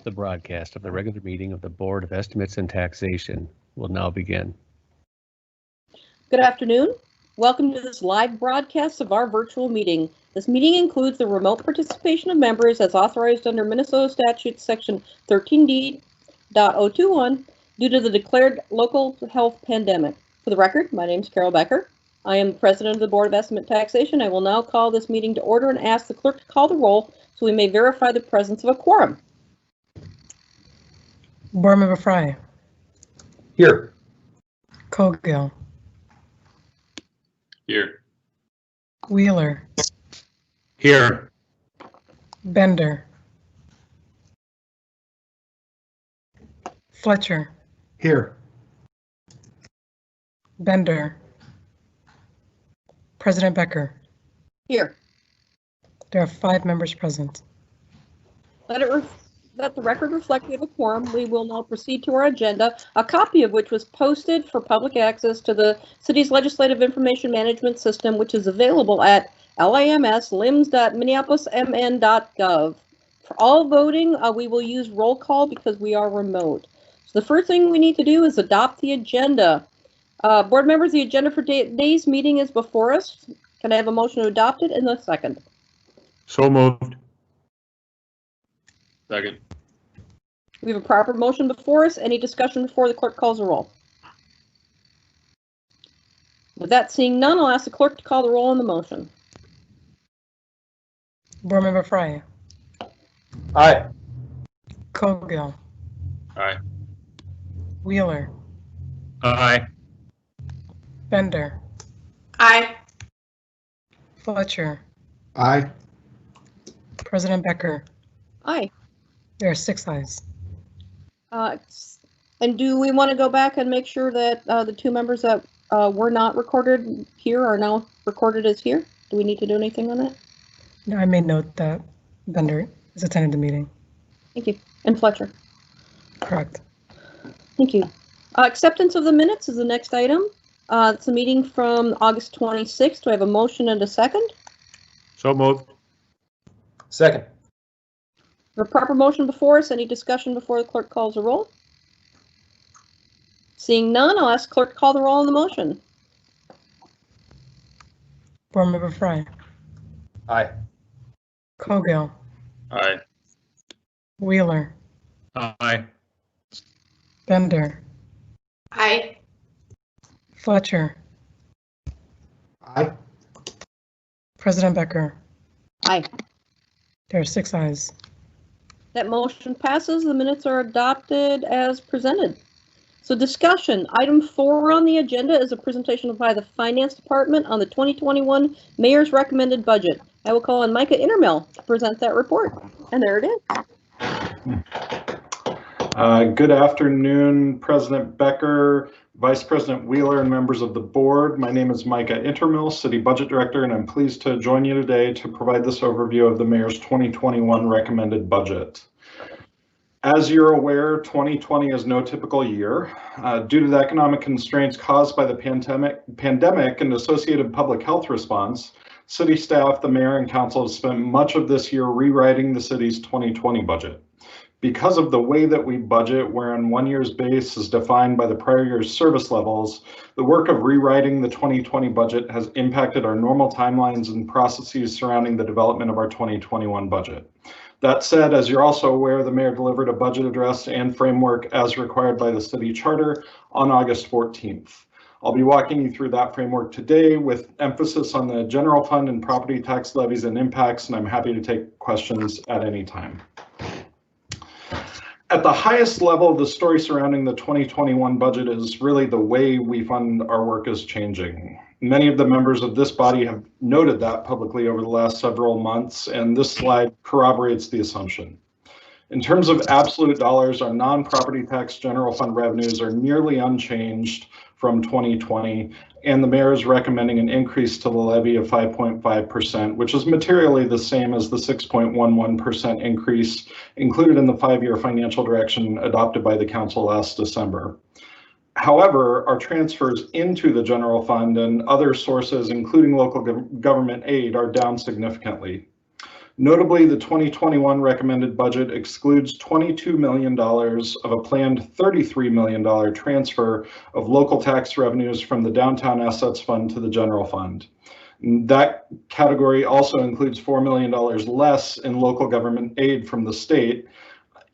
The broadcast of the regular meeting of the Board of Estimates and Taxation will now begin. Good afternoon. Welcome to this live broadcast of our virtual meeting. This meeting includes the remote participation of members as authorized under Minnesota Statute Section 13D.021 due to the declared local health pandemic. For the record, my name is Carol Becker. I am the president of the Board of Estimate and Taxation. I will now call this meeting to order and ask the clerk to call the roll so we may verify the presence of a quorum. Board Member Fry. Here. Cogill. Here. Wheeler. Here. Bender. Fletcher. Here. Bender. President Becker. Here. There are 5 members present. Let the record reflect we have a quorum. We will now proceed to our agenda, a copy of which was posted for public access to the city's legislative information management system, which is available at lims.minneapolismn.gov. For all voting, we will use roll call because we are remote. So the first thing we need to do is adopt the agenda. Board members, the agenda for today's meeting is before us. Can I have a motion to adopt it in a second? So moved. Second. We have a proper motion before us. Any discussion before the clerk calls the roll? With that, seeing none, I'll ask the clerk to call the roll on the motion. Board Member Fry. Aye. Cogill. Aye. Wheeler. Aye. Bender. Aye. Fletcher. Aye. President Becker. Aye. There are 6 ayes. And do we want to go back and make sure that the 2 members that were not recorded here are now recorded as here? Do we need to do anything on that? No, I made note that Bender is attending the meeting. Thank you. And Fletcher. Correct. Thank you. Acceptance of the minutes is the next item. It's a meeting from August 26th. Do I have a motion and a second? So moved. Second. A proper motion before us. Any discussion before the clerk calls the roll? Seeing none, I'll ask clerk to call the roll on the motion. Board Member Fry. Aye. Cogill. Aye. Wheeler. Aye. Bender. Aye. Fletcher. Aye. President Becker. Aye. There are 6 ayes. That motion passes. The minutes are adopted as presented. So discussion, item 4 on the agenda is a presentation by the Finance Department on the 2021 Mayor's Recommended Budget. I will call on Micah Intermill to present that report. And there it is. Good afternoon, President Becker, Vice President Wheeler, and members of the board. My name is Micah Intermill, City Budget Director, and I'm pleased to join you today to provide this overview of the Mayor's 2021 recommended budget. As you're aware, 2020 is no typical year. Due to the economic constraints caused by the pandemic and associated public health response, city staff, the mayor, and council have spent much of this year rewriting the city's 2020 budget. Because of the way that we budget, wherein 1 year's base is defined by the prior year's service levels, the work of rewriting the 2020 budget has impacted our normal timelines and processes surrounding the development of our 2021 budget. That said, as you're also aware, the mayor delivered a budget address and framework as required by the city charter on August 14th. I'll be walking you through that framework today with emphasis on the general fund and property tax levies and impacts, and I'm happy to take questions at any time. At the highest level, the story surrounding the 2021 budget is really the way we fund our work is changing. Many of the members of this body have noted that publicly over the last several months, and this slide corroborates the assumption. In terms of absolute dollars, our non-property tax general fund revenues are nearly unchanged from 2020, and the mayor is recommending an increase to the levy of 5.5%, which is materially the same as the 6.11% increase included in the 5-year financial direction adopted by the council last December. However, our transfers into the general fund and other sources, including local government aid, are down significantly. Notably, the 2021 recommended budget excludes $22 million of a planned $33 million transfer of local tax revenues from the Downtown Assets Fund to the General Fund. That category also includes $4 million less in local government aid from the state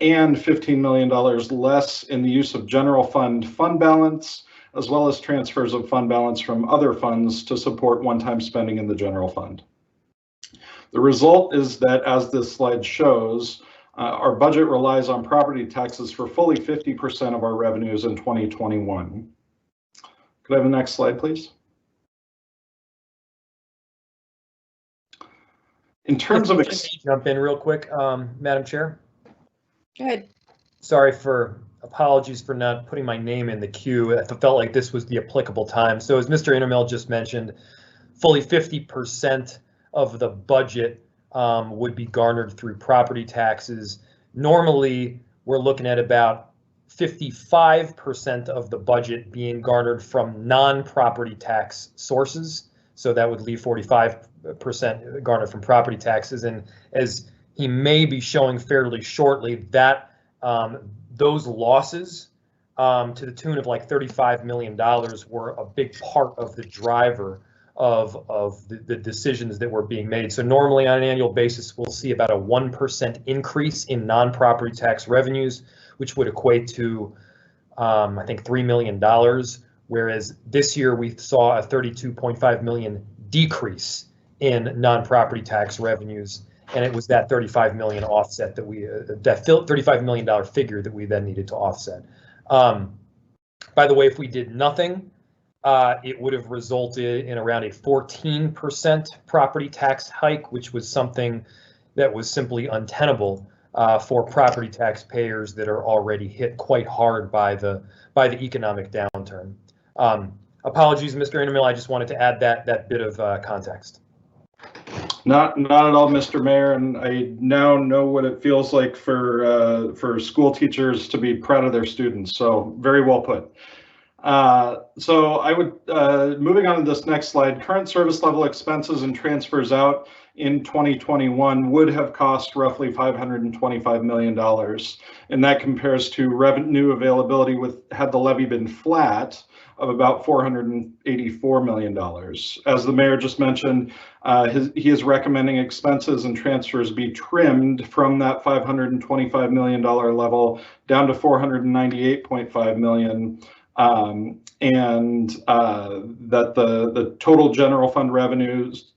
and $15 million less in the use of general fund balance, as well as transfers of fund balance from other funds to support one-time spending in the general fund. The result is that, as this slide shows, our budget relies on property taxes for fully 50% of our revenues in 2021. Could I have the next slide, please? In terms of jump in real quick, Madam Chair. Go ahead. Sorry for apologies for not putting my name in the queue. I felt like this was the applicable time. So as Mr. Intermill just mentioned, fully 50% of the budget would be garnered through property taxes. Normally, we're looking at about 55% of the budget being garnered from non-property tax sources. So that would leave 45% garnered from property taxes. And as he may be showing fairly shortly, that those losses to the tune of like $35 million were a big part of the driver of the decisions that were being made. So normally on an annual basis, we'll see about a 1% increase in non-property tax revenues, which would equate to, I think, $3 million. Whereas this year we saw a $32.5 million decrease in non-property tax revenues. And it was that $35 million offset that we, that $35 million figure that we then needed to offset. By the way, if we did nothing, it would have resulted in around a 14% property tax hike, which was something that was simply untenable for property taxpayers that are already hit quite hard by the economic downturn. Apologies, Mr. Intermill, I just wanted to add that bit of context. Not at all, Mr. Mayor, and I now know what it feels like for school teachers to be proud of their students. So very well put. So I would, moving on to this next slide, current service level expenses and transfers out in 2021 would have cost roughly $525 million. And that compares to revenue availability had the levy been flat of about $484 million. As the mayor just mentioned, he is recommending expenses and transfers be trimmed from that $525 million level down to $498.5 million. And that the total general fund revenues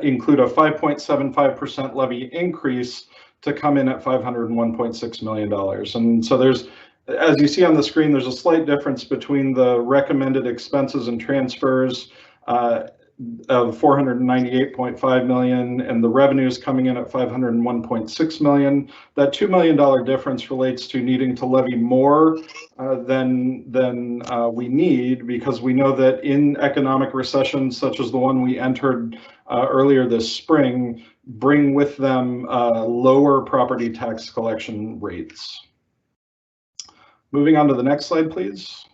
include a 5.75% levy increase to come in at $501.6 million. And so there's, as you see on the screen, there's a slight difference between the recommended expenses and transfers of $498.5 million and the revenues coming in at $501.6 million. That $2 million difference relates to needing to levy more than we need, because we know that in economic recessions such as the one we entered earlier this spring, bring with them lower property tax collection rates. Moving on to the next slide, please.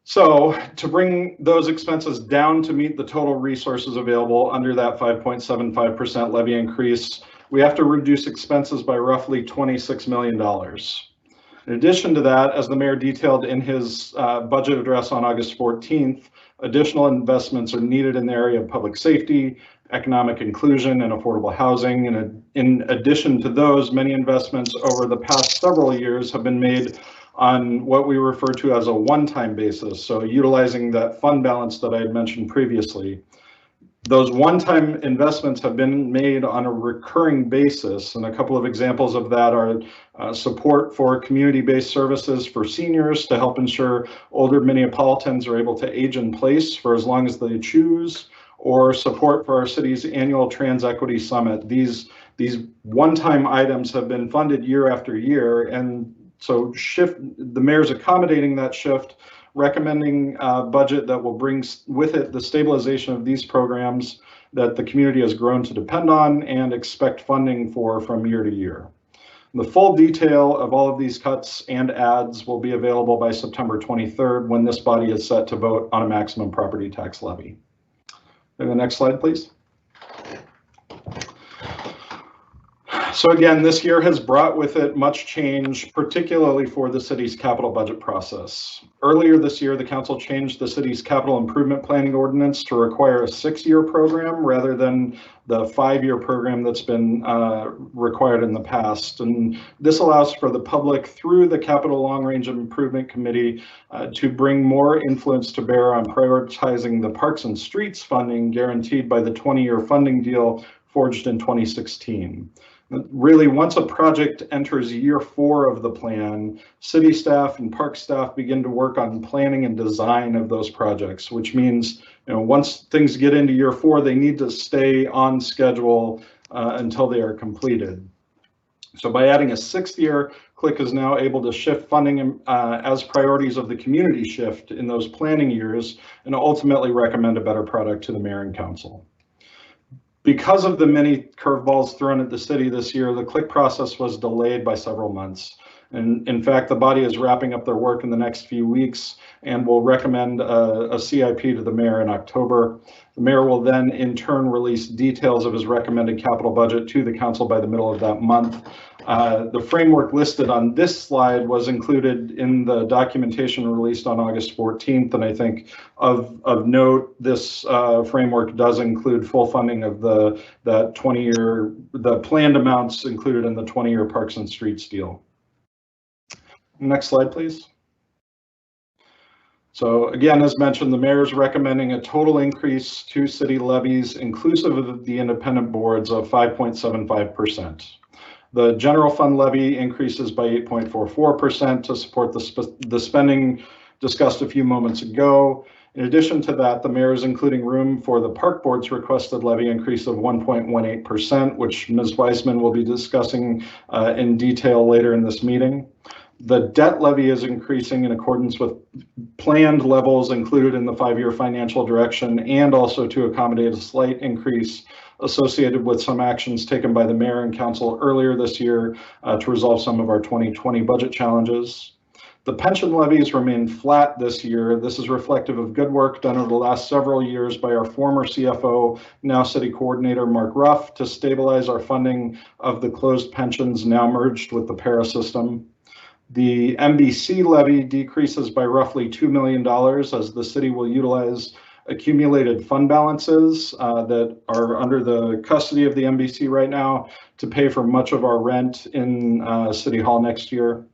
So to bring those expenses down to meet the total resources available under that 5.75% levy increase, we have to reduce expenses by roughly $26 million. In addition to that, as the mayor detailed in his budget address on August 14th, additional investments are needed in the area of public safety, economic inclusion, and affordable housing. And in addition to those, many investments over the past several years have been made on what we refer to as a one-time basis. So utilizing that fund balance that I had mentioned previously. Those one-time investments have been made on a recurring basis. And a couple of examples of that are support for community-based services for seniors to help ensure older Minneapolitans are able to age in place for as long as they choose, or support for our city's annual Trans Equity Summit. These one-time items have been funded year after year, and so the mayor's accommodating that shift, recommending a budget that will bring with it the stabilization of these programs that the community has grown to depend on and expect funding for from year to year. The full detail of all of these cuts and adds will be available by September 23rd, when this body is set to vote on a maximum property tax levy. And the next slide, please. So again, this year has brought with it much change, particularly for the city's capital budget process. Earlier this year, the council changed the city's capital improvement planning ordinance to require a 6-year program rather than the 5-year program that's been required in the past. And this allows for the public through the Capital Long Range Improvement Committee to bring more influence to bear on prioritizing the parks and streets funding guaranteed by the 20-year funding deal forged in 2016. Really, once a project enters year 4 of the plan, city staff and park staff begin to work on planning and design of those projects, which means, once things get into year 4, they need to stay on schedule until they are completed. So by adding a 6th year, CLIC is now able to shift funding as priorities of the community shift in those planning years and ultimately recommend a better product to the mayor and council. Because of the many curveballs thrown at the city this year, the CLIC process was delayed by several months. And in fact, the body is wrapping up their work in the next few weeks and will recommend a CIP to the mayor in October. The mayor will then in turn release details of his recommended capital budget to the council by the middle of that month. The framework listed on this slide was included in the documentation released on August 14th, and I think of note, this framework does include full funding of the planned amounts included in the 20-year Parks and Streets deal. Next slide, please. So again, as mentioned, the mayor is recommending a total increase to city levies inclusive of the independent boards of 5.75%. The general fund levy increases by 8.44% to support the spending discussed a few moments ago. In addition to that, the mayor is including room for the park board's requested levy increase of 1.18%, which Ms. Weisman will be discussing in detail later in this meeting. The debt levy is increasing in accordance with planned levels included in the 5-year financial direction and also to accommodate a slight increase associated with some actions taken by the mayor and council earlier this year to resolve some of our 2020 budget challenges. The pension levies remain flat this year. This is reflective of good work done over the last several years by our former CFO, now city coordinator, Mark Ruff, to stabilize our funding of the closed pensions now merged with the para system. The MBC levy decreases by roughly $2 million as the city will utilize accumulated fund balances that are under the custody of the MBC right now to pay for much of our rent in City Hall next year.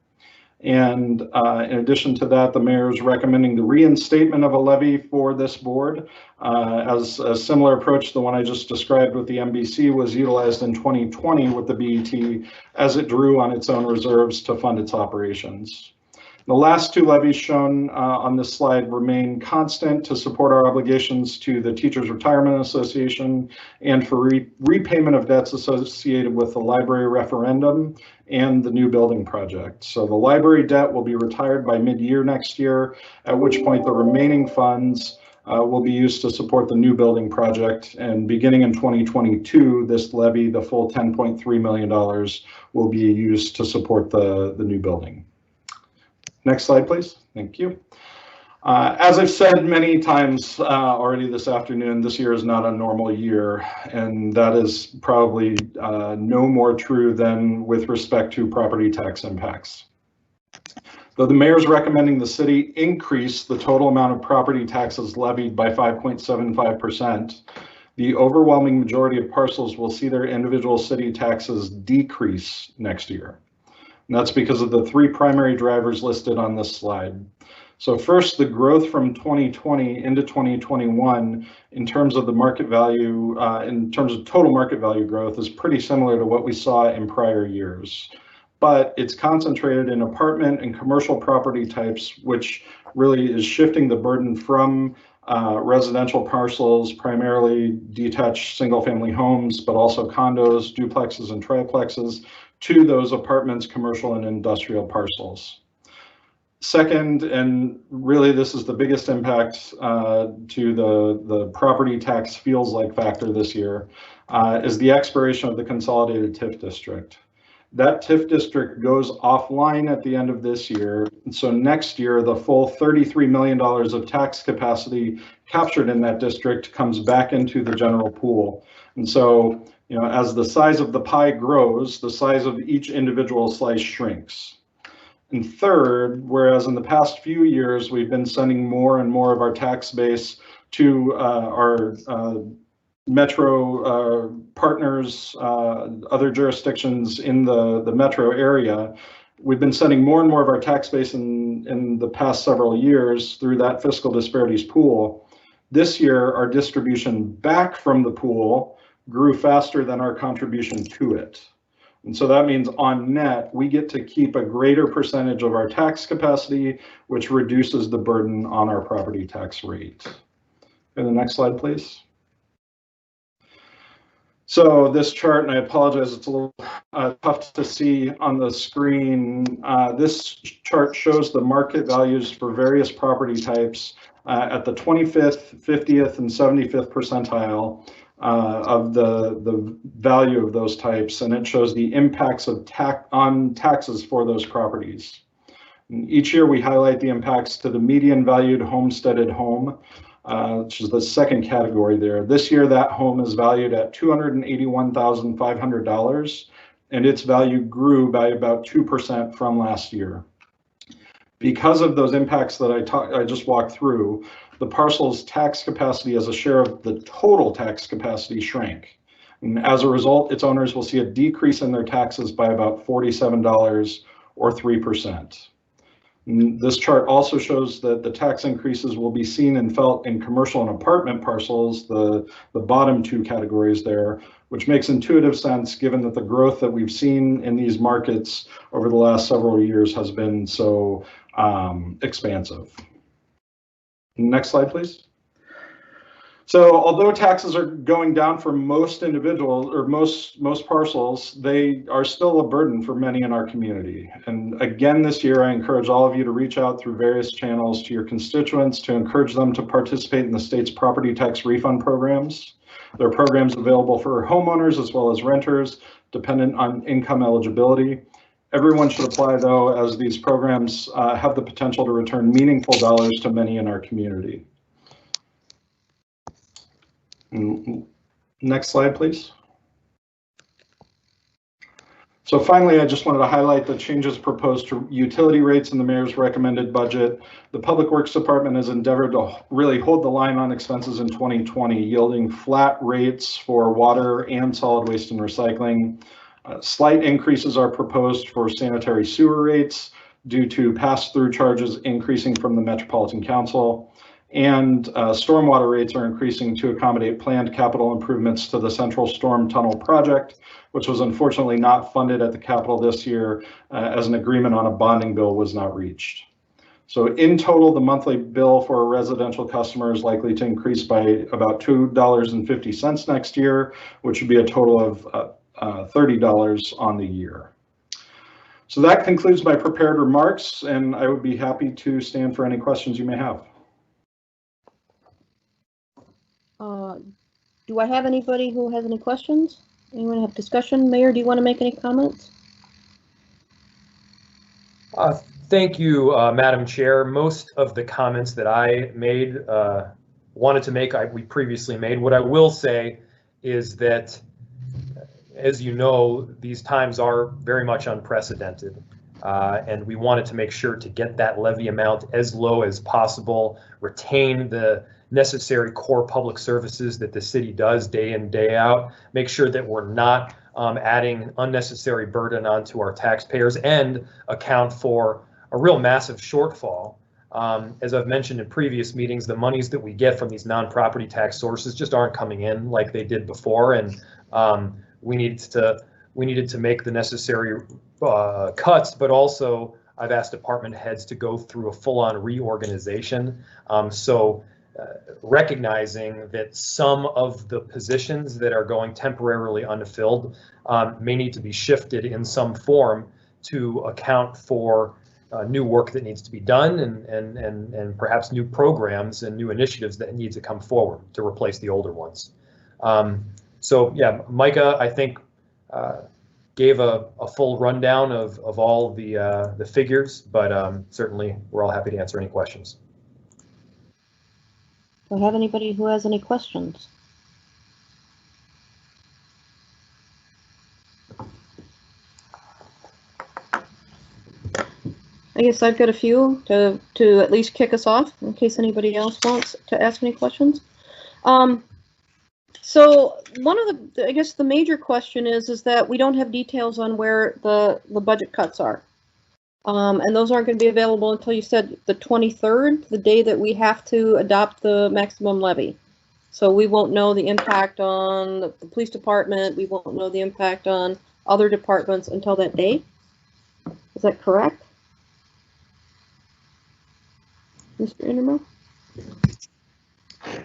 And in addition to that, the mayor is recommending the reinstatement of a levy for this board as a similar approach to the one I just described with the MBC was utilized in 2020 with the BET as it drew on its own reserves to fund its operations. The last 2 levies shown on this slide remain constant to support our obligations to the Teachers Retirement Association and for repayment of debts associated with the library referendum and the new building project. So the library debt will be retired by mid-year next year, at which point the remaining funds will be used to support the new building project. And beginning in 2022, this levy, the full $10.3 million, will be used to support the new building. Next slide, please. Thank you. As I've said many times already this afternoon, this year is not a normal year, and that is probably no more true than with respect to property tax impacts. Though the mayor is recommending the city increase the total amount of property taxes levied by 5.75%, the overwhelming majority of parcels will see their individual city taxes decrease next year. And that's because of the 3 primary drivers listed on this slide. So first, the growth from 2020 into 2021 in terms of the market value, in terms of total market value growth is pretty similar to what we saw in prior years. But it's concentrated in apartment and commercial property types, which really is shifting the burden from residential parcels, primarily detached single-family homes, but also condos, duplexes, and triplexes, to those apartments, commercial and industrial parcels. Second, and really this is the biggest impact to the property tax feels like factor this year, is the expiration of the consolidated TIF district. That TIF district goes offline at the end of this year. And so next year, the full $33 million of tax capacity captured in that district comes back into the general pool. And so, you know, as the size of the pie grows, the size of each individual slice shrinks. And third, whereas in the past few years, we've been sending more and more of our tax base to our metro partners, other jurisdictions in the metro area, we've been sending more and more of our tax base in the past several years through that fiscal disparities pool. This year, our distribution back from the pool grew faster than our contribution to it. And so that means on net, we get to keep a greater percentage of our tax capacity, which reduces the burden on our property tax rate. And the next slide, please. So this chart, and I apologize, it's a little tough to see on the screen. This chart shows the market values for various property types at the 25th, 50th, and 75th percentile of the value of those types, and it shows the impacts of on taxes for those properties. And each year we highlight the impacts to the median valued homesteaded home, which is the second category there. This year, that home is valued at $281,500, and its value grew by about 2% from last year. Because of those impacts that I just walked through, the parcel's tax capacity as a share of the total tax capacity shrank. And as a result, its owners will see a decrease in their taxes by about $47 or 3%. This chart also shows that the tax increases will be seen and felt in commercial and apartment parcels, the bottom two categories there, which makes intuitive sense given that the growth that we've seen in these markets over the last several years has been so expansive. Next slide, please. So although taxes are going down for most individuals or most parcels, they are still a burden for many in our community. And again, this year, I encourage all of you to reach out through various channels to your constituents to encourage them to participate in the state's property tax refund programs. There are programs available for homeowners as well as renters, dependent on income eligibility. Everyone should apply, though, as these programs have the potential to return meaningful dollars to many in our community. Next slide, please. So finally, I just wanted to highlight the changes proposed to utility rates in the mayor's recommended budget. The Public Works Department has endeavored to really hold the line on expenses in 2020, yielding flat rates for water and solid waste and recycling. Slight increases are proposed for sanitary sewer rates due to pass-through charges increasing from the Metropolitan Council. And stormwater rates are increasing to accommodate planned capital improvements to the Central Storm Tunnel project, which was unfortunately not funded at the Capitol this year as an agreement on a bonding bill was not reached. So in total, the monthly bill for a residential customer is likely to increase by about $2.50 next year, which would be a total of $30 on the year. So that concludes my prepared remarks, and I would be happy to stand for any questions you may have. Do I have anybody who has any questions? Anyone have discussion? Mayor, do you want to make any comments? Thank you, Madam Chair. Most of the comments that I made, wanted to make, we previously made. What I will say is that, as you know, these times are very much unprecedented. And we wanted to make sure to get that levy amount as low as possible, retain the necessary core public services that the city does day in, day out, make sure that we're not adding unnecessary burden onto our taxpayers, and account for a real massive shortfall. As I've mentioned in previous meetings, the monies that we get from these non-property tax sources just aren't coming in like they did before, and we needed to make the necessary cuts, but also I've asked department heads to go through a full-on reorganization. Recognizing that some of the positions that are going temporarily unfilled may need to be shifted in some form to account for new work that needs to be done, and perhaps new programs and new initiatives that need to come forward to replace the older ones. So yeah, Micah, I think gave a full rundown of all the figures, but certainly we're all happy to answer any questions. Do I have anybody who has any questions? I guess I've got a few to at least kick us off in case anybody else wants to ask any questions. So one of the, I guess the major question is that we don't have details on where the budget cuts are. And those aren't going to be available until, you said, the 23rd, the day that we have to adopt the maximum levy. So we won't know the impact on the police department. We won't know the impact on other departments until that day. Is that correct, Mr. Indermill?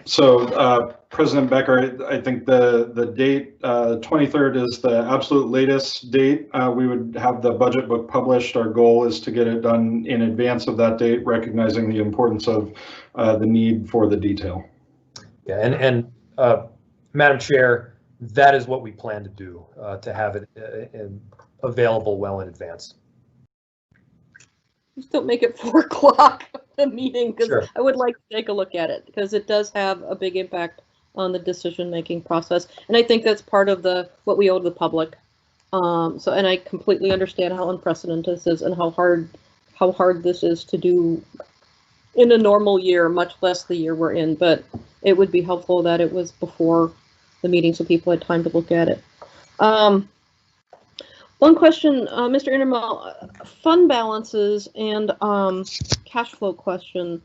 So, President Becker, I think the date, 23rd is the absolute latest date. We would have the budget book published. Our goal is to get it done in advance of that date, recognizing the importance of the need for the detail. Yeah, and Madam Chair, that is what we plan to do, to have it available well in advance. Just don't make it 4 o'clock the meeting, because Sure. I would like to take a look at it, because it does have a big impact on the decision-making process, and I think that's part of what we owe to the public. So, and I completely understand how unprecedented this is and how hard this is to do in a normal year, much less the year we're in. But it would be helpful that it was before the meeting so people had time to look at it. One question, Mr. Indermill, fund balances and cash flow question.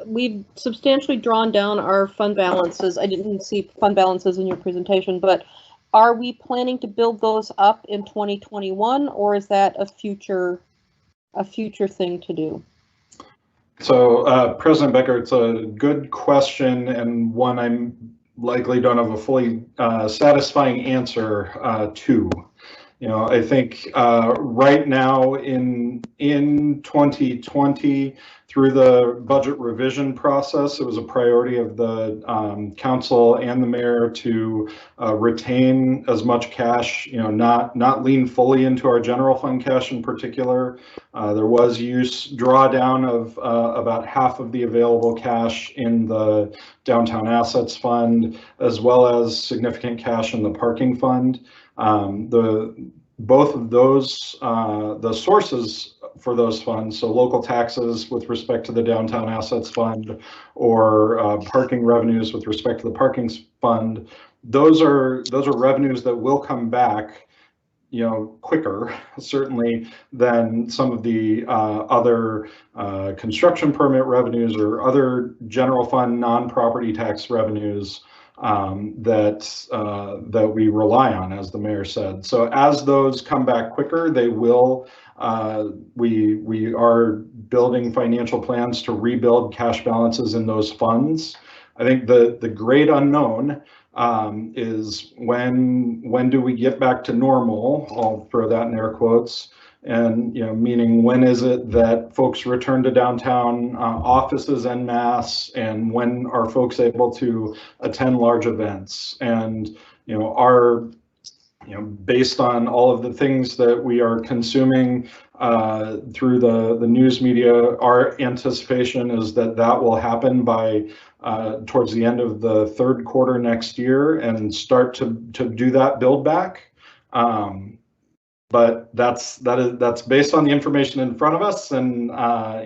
We've substantially drawn down our fund balances. I didn't see fund balances in your presentation, but are we planning to build those up in 2021, or is that a future thing to do? So, President Becker, it's a good question and one I'm likely don't have a fully satisfying answer to. You know, I think right now in 2020, through the budget revision process, it was a priority of the council and the mayor to retain as much cash, you know, not lean fully into our general fund cash in particular. There was drawdown of about half of the available cash in the downtown assets fund, as well as significant cash in the parking fund. Both of those, the sources for those funds, so local taxes with respect to the downtown assets fund, or parking revenues with respect to the parking fund, those are revenues that will come back, you know, quicker certainly than some of the other construction permit revenues or other general fund non-property tax revenues that we rely on, as the mayor said. So as those come back quicker, they will. We are building financial plans to rebuild cash balances in those funds. I think the great unknown is when do we get back to normal? I'll throw that in air quotes. And, you know, meaning when is it that folks return to downtown offices en masse, and when are folks able to attend large events? And, you know, based on all of the things that we are consuming through the news media, our anticipation is that will happen by towards the end of the third quarter next year and start to do that build back. But that's based on the information in front of us, and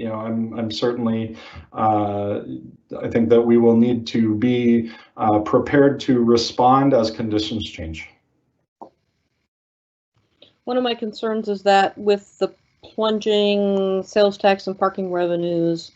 you know, I'm certainly I think that we will need to be prepared to respond as conditions change. One of my concerns is that with the plunging sales tax and parking revenues,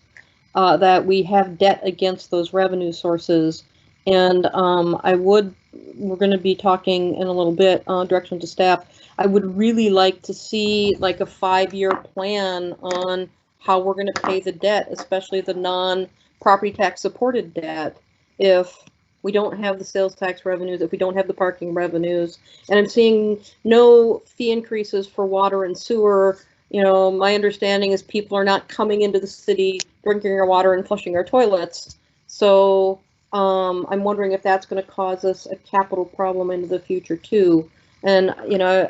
that we have debt against those revenue sources, and we're going to be talking in a little bit, direction to staff. I would really like to see like a 5-year plan on how we're going to pay the debt, especially the non-property tax supported debt, if we don't have the sales tax revenues, if we don't have the parking revenues. And I'm seeing no fee increases for water and sewer. You know, my understanding is people are not coming into the city, drinking our water and flushing our toilets. So I'm wondering if that's going to cause us a capital problem into the future too. And, you know,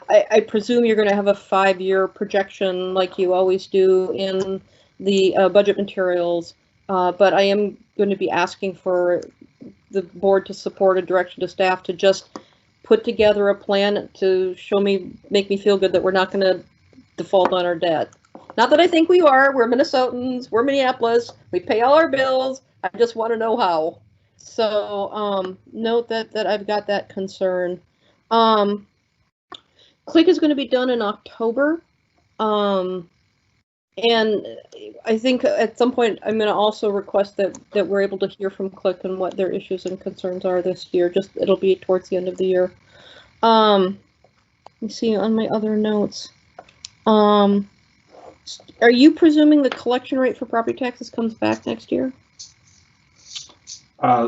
I presume you're going to have a 5-year projection like you always do in the budget materials, but I am going to be asking for the board to support a direction to staff to just put together a plan to make me feel good that we're not going to default on our debt. Not that I think we are. We're Minnesotans. We're Minneapolis. We pay all our bills. I just want to know how. So note that I've got that concern. CLIC is going to be done in October. And I think at some point I'm going to also request that we're able to hear from CLIC and what their issues and concerns are this year. Just it'll be towards the end of the year. Let me see on my other notes. Are you presuming the collection rate for property taxes comes back next year?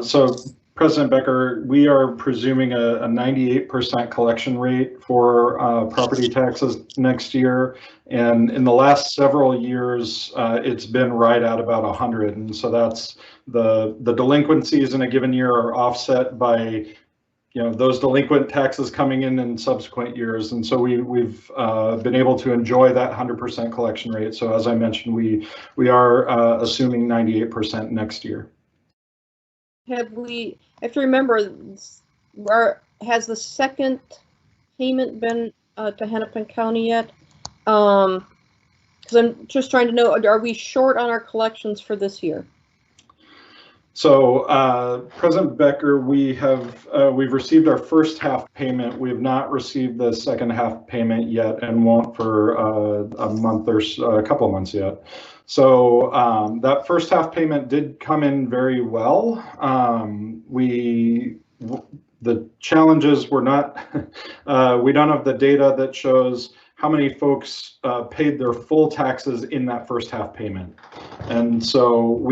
So President Becker, we are presuming a 98% collection rate for property taxes next year. And in the last several years, it's been right at about 100. And so that's the delinquencies in a given year are offset by those delinquent taxes coming in subsequent years. And so we've been able to enjoy that 100% collection rate. So as I mentioned, we are assuming 98% next year. I have to remember, has the second payment been to Hennepin County yet? Because I'm just trying to know, are we short on our collections for this year? So President Becker, we've received our first half payment. We have not received the second half payment yet, and won't for a month or a couple of months yet. So that first half payment did come in very well. The challenges were not, we don't have the data that shows how many folks paid their full taxes in that first half payment. And so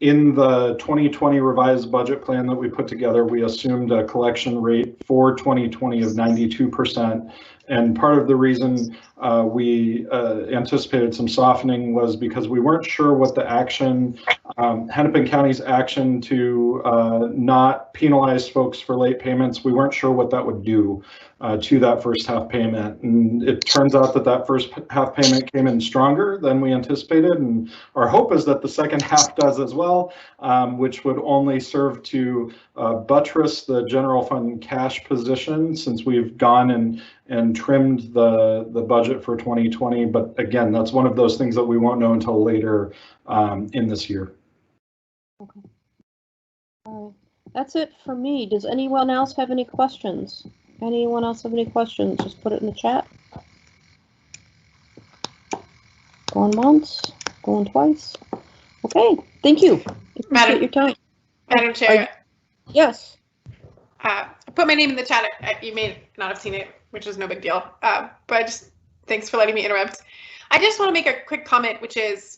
in the 2020 revised budget plan that we put together, we assumed a collection rate for 2020 of 92%. And part of the reason we anticipated some softening was because we weren't sure what the action, Hennepin County's action to not penalize folks for late payments, we weren't sure what that would do to that first half payment. And it turns out that first half payment came in stronger than we anticipated. And our hope is that the second half does as well, which would only serve to buttress the general fund cash position, since we've gone and trimmed the budget for 2020. But again, that's one of those things that we won't know until later in this year. Okay. All right. That's it for me. Does anyone else have any questions? Anyone else have any questions? Just put it in the chat. Going once, going twice. Okay, thank you. Appreciate your time. Madam Chair. Yes. I put my name in the chat. You may not have seen it, which is no big deal. But thanks for letting me interrupt. I just want to make a quick comment, which is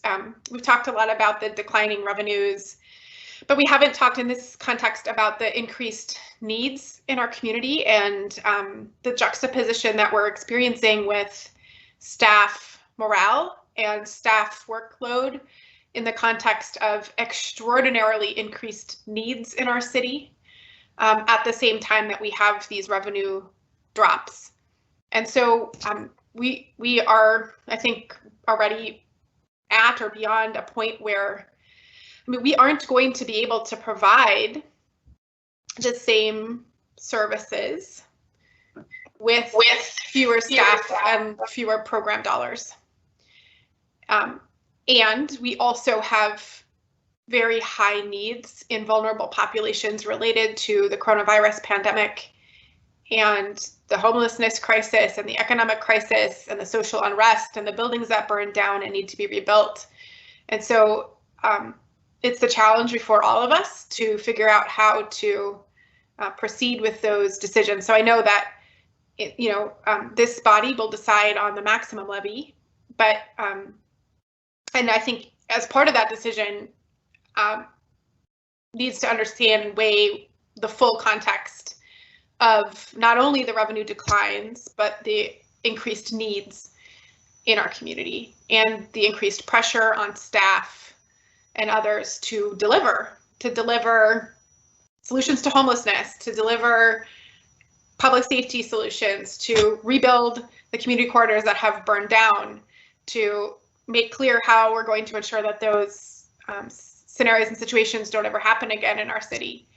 we've talked a lot about the declining revenues, but we haven't talked in this context about the increased needs in our community and the juxtaposition that we're experiencing with staff morale and staff workload in the context of extraordinarily increased needs in our city at the same time that we have these revenue drops. And so we are, I think, already at or beyond a point where, we aren't going to be able to provide the same services with fewer staff and fewer program dollars. And we also have very high needs in vulnerable populations related to the coronavirus pandemic and the homelessness crisis and the economic crisis and the social unrest and the buildings that burned down and need to be rebuilt. And so it's the challenge before all of us to figure out how to proceed with those decisions. So I know that this body will decide on the maximum levy, but and I think as part of that decision needs to understand and weigh the full context of not only the revenue declines, but the increased needs in our community and the increased pressure on staff and others to deliver solutions to homelessness, to deliver public safety solutions, to rebuild the community corridors that have burned down, to make clear how we're going to ensure that those scenarios and situations don't ever happen again in our city.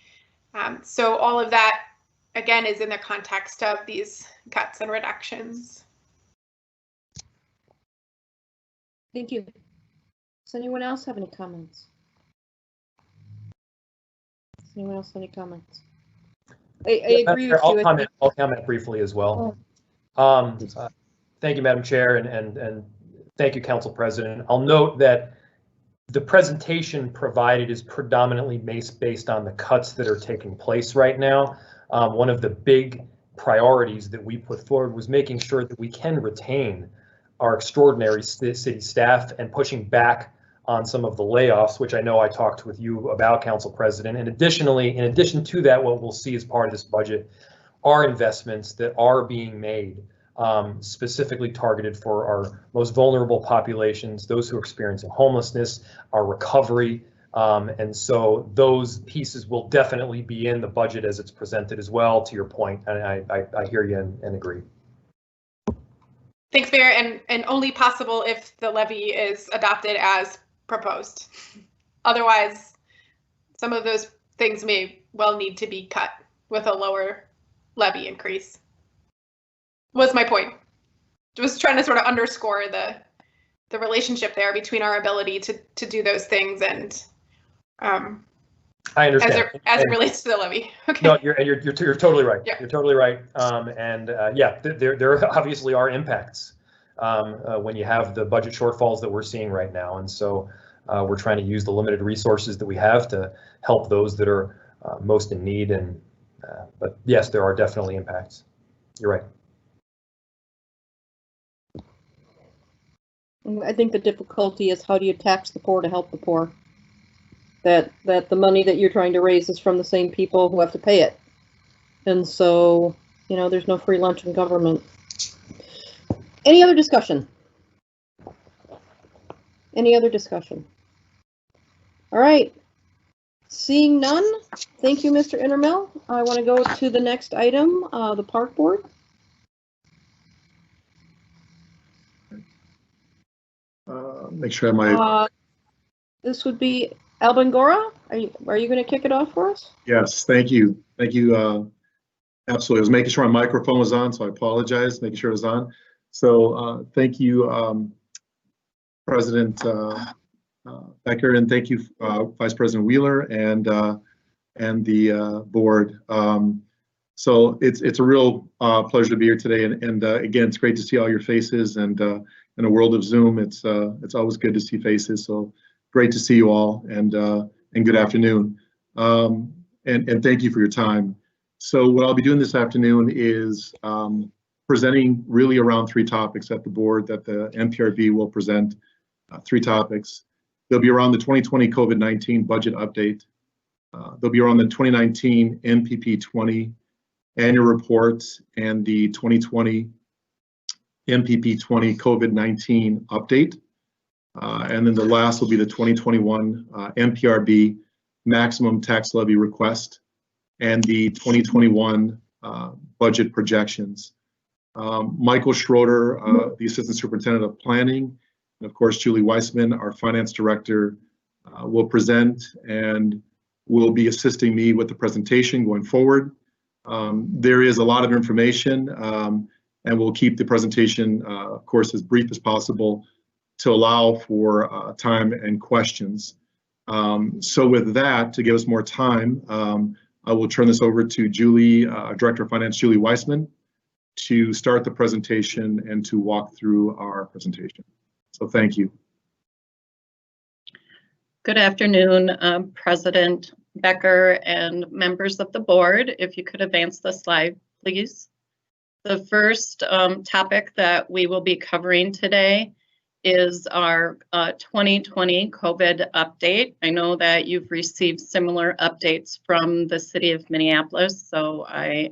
So all of that, again, is in the context of these cuts and reductions. Thank you. Does anyone else have any comments? Does anyone else have any comments? I agree with you. I'll comment briefly as well. Thank you, Madam Chair, and thank you, Council President. I'll note that the presentation provided is predominantly based on the cuts that are taking place right now. One of the big priorities that we put forward was making sure that we can retain our extraordinary city staff and pushing back on some of the layoffs, which I know I talked with you about, Council President. And additionally, in addition to that, what we'll see as part of this budget are investments that are being made specifically targeted for our most vulnerable populations, those who are experiencing homelessness, our recovery. And so those pieces will definitely be in the budget as it's presented as well, to your point. And I hear you and agree. Thanks, Mayor, and only possible if the levy is adopted as proposed. Otherwise, some of those things may well need to be cut with a lower levy increase. Was my point. Just trying to sort of underscore the relationship there between our ability to do those things and I understand as it relates to the levy. Okay. No, you're totally right. Yeah. You're totally right. Yeah, there obviously are impacts when you have the budget shortfalls that we're seeing right now, and so we're trying to use the limited resources that we have to help those that are most in need. And but yes, there are definitely impacts. You're right. I think the difficulty is, how do you tax the poor to help the poor? That the money that you're trying to raise is from the same people who have to pay it. And so, you know, there's no free lunch in government. Any other discussion? Any other discussion? All right. Seeing none, thank you, Mr. Intermel. I want to go to the next item, the Park Board. Make sure my this would be Albangora. Are you going to kick it off for us? Yes, thank you. Absolutely. I was making sure my microphone was on, so I apologize. Making sure it was on. So thank you, President Becker, and thank you, Vice President Wheeler, and the board. So it's a real pleasure to be here today, and again, it's great to see all your faces. And in a world of Zoom, it's always good to see faces. So great to see you all, and good afternoon, and thank you for your time. So what I'll be doing this afternoon is presenting really around three topics at the board that the MPRB will present. Three topics. They'll be around the 2020 COVID-19 budget update. They'll be around the 2019 MPP 20 annual reports and the 2020 MPP 20 COVID-19 update. And then the last will be the 2021 MPRB maximum tax levy request and the 2021 budget projections. Michael Schroeder, the Assistant Superintendent of Planning, and of course, Julie Weissman, our Finance Director, will present and will be assisting me with the presentation going forward. There is a lot of information, and we'll keep the presentation, of course, as brief as possible to allow for time and questions. So with that, to give us more time, I will turn this over to Julie, Director of Finance, Julie Weissman, to start the presentation and to walk through our presentation. So thank you. Good afternoon, President Becker and members of the board. If you could advance the slide, please. The first topic that we will be covering today is our 2020 COVID update. I know that you've received similar updates from the city of Minneapolis, so I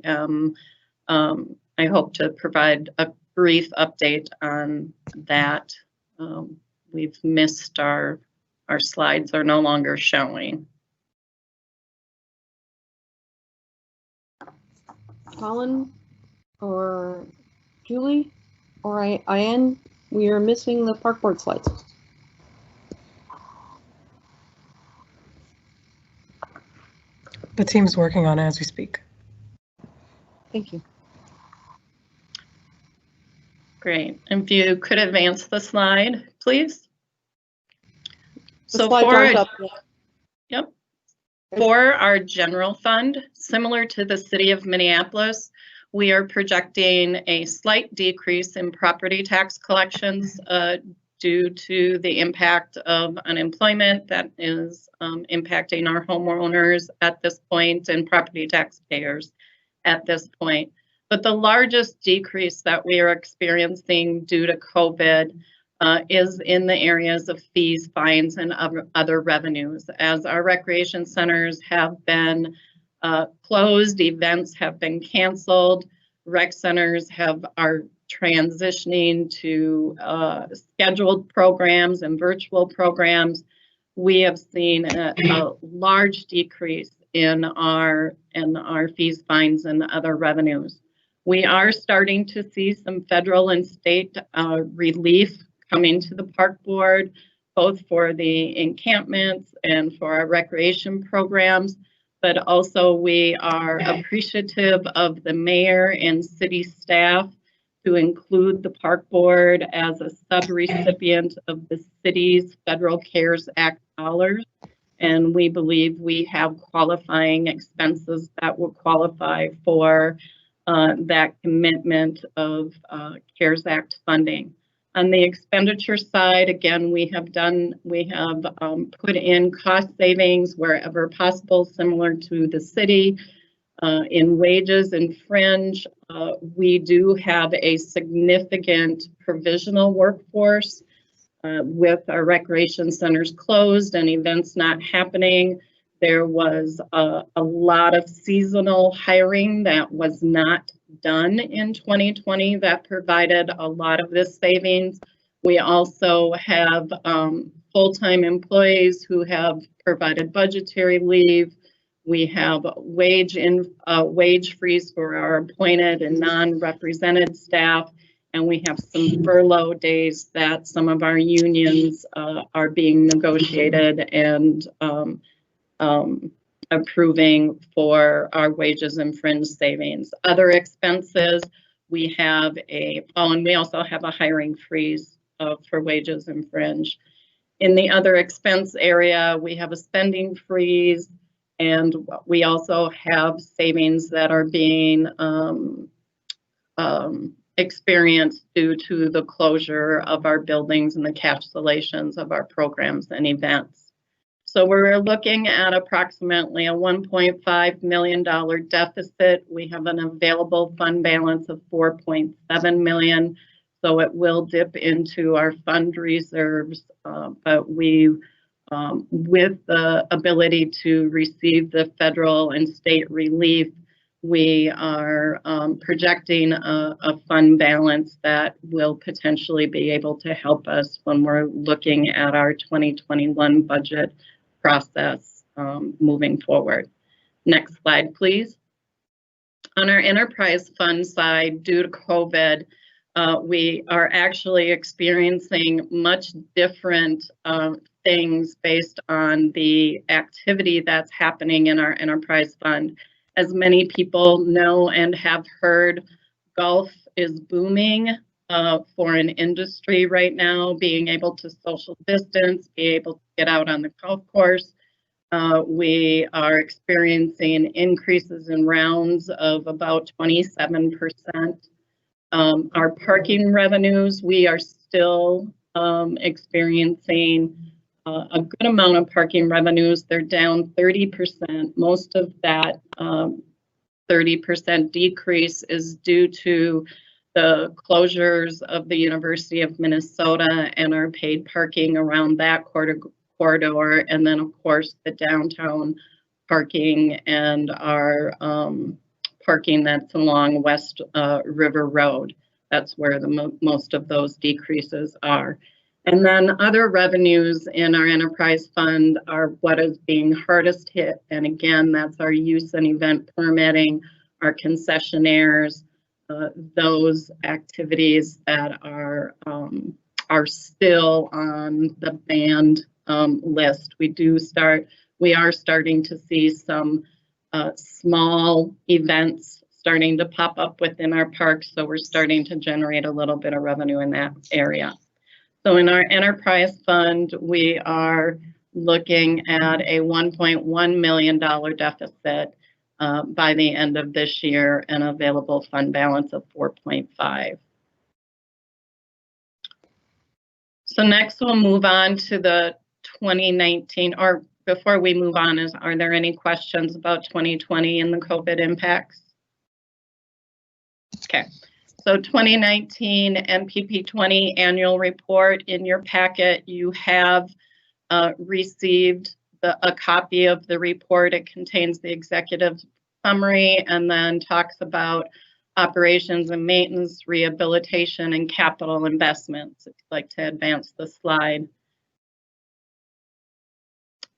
hope to provide a brief update on that. We've missed our slides are no longer showing. Colin, or Julie or Ian? We are missing the park board slides. The team's working on it as we speak. Thank you. Great. If you could advance the slide, please. The So slides for aren't up yet. Yep. For our general fund, similar to the city of Minneapolis, we are projecting a slight decrease in property tax collections due to the impact of unemployment that is impacting our homeowners at this point and property taxpayers at this point. But the largest decrease that we are experiencing due to COVID is in the areas of fees, fines, and other revenues. As our recreation centers have been closed, events have been canceled, rec centers are transitioning to scheduled programs and virtual programs, we have seen a large decrease in our fees, fines, and other revenues. We are starting to see some federal and state relief coming to the park board, both for the encampments and for our recreation programs, but also we are appreciative of the mayor and city staff to include the park board as a sub-recipient of the city's Federal CARES Act dollars. And we believe we have qualifying expenses that will qualify for that commitment of CARES Act funding. On the expenditure side, again, we have put in cost savings wherever possible, similar to the city. In wages and fringe, we do have a significant provisional workforce with our recreation centers closed and events not happening. There was a lot of seasonal hiring that was not done in 2020 that provided a lot of this savings. We also have full-time employees who have provided budgetary leave. We have wage freeze for our appointed and non-represented staff, and we have some furlough days that some of our unions are being negotiated and approving for our wages and fringe savings. Other expenses, we have and we also have a hiring freeze for wages and fringe. In the other expense area, we have a spending freeze, and we also have savings that are being experienced due to the closure of our buildings and the cancellations of our programs and events. So we're looking at approximately a $1.5 million deficit. We have an available fund balance of $4.7 million. So it will dip into our fund reserves, but we, with the ability to receive the federal and state relief, we are projecting a fund balance that will potentially be able to help us when we're looking at our 2021 budget process moving forward. Next slide, please. On our enterprise fund side, due to COVID, we are actually experiencing much different things based on the activity that's happening in our enterprise fund. As many people know and have heard, golf is booming for an industry right now, being able to social distance, be able to get out on the golf course. We are experiencing increases in rounds of about 27%. Our parking revenues, we are still experiencing a good amount of parking revenues. They're down 30%. Most of that 30% decrease is due to the closures of the University of Minnesota and our paid parking around that corridor, and then of course the downtown parking and our parking that's along West River Road. That's where the most of those decreases are. And then other revenues in our enterprise fund are what is being hardest hit. And again, that's our use and event permitting, our concessionaires, those activities that are still on the banned list. We are starting to see some small events starting to pop up within our parks, so we're starting to generate a little bit of revenue in that area. So in our enterprise fund, we are looking at a $1.1 million deficit by the end of this year, and available fund balance of 4.5. So next we'll move on to the 2019, or before we move on, are there any questions about 2020 and the COVID impacts? Okay, so 2019 MPP 20 annual report. In your packet, you have received a copy of the report. It contains the executive summary and then talks about operations and maintenance, rehabilitation, and capital investments. If you'd like to advance the slide.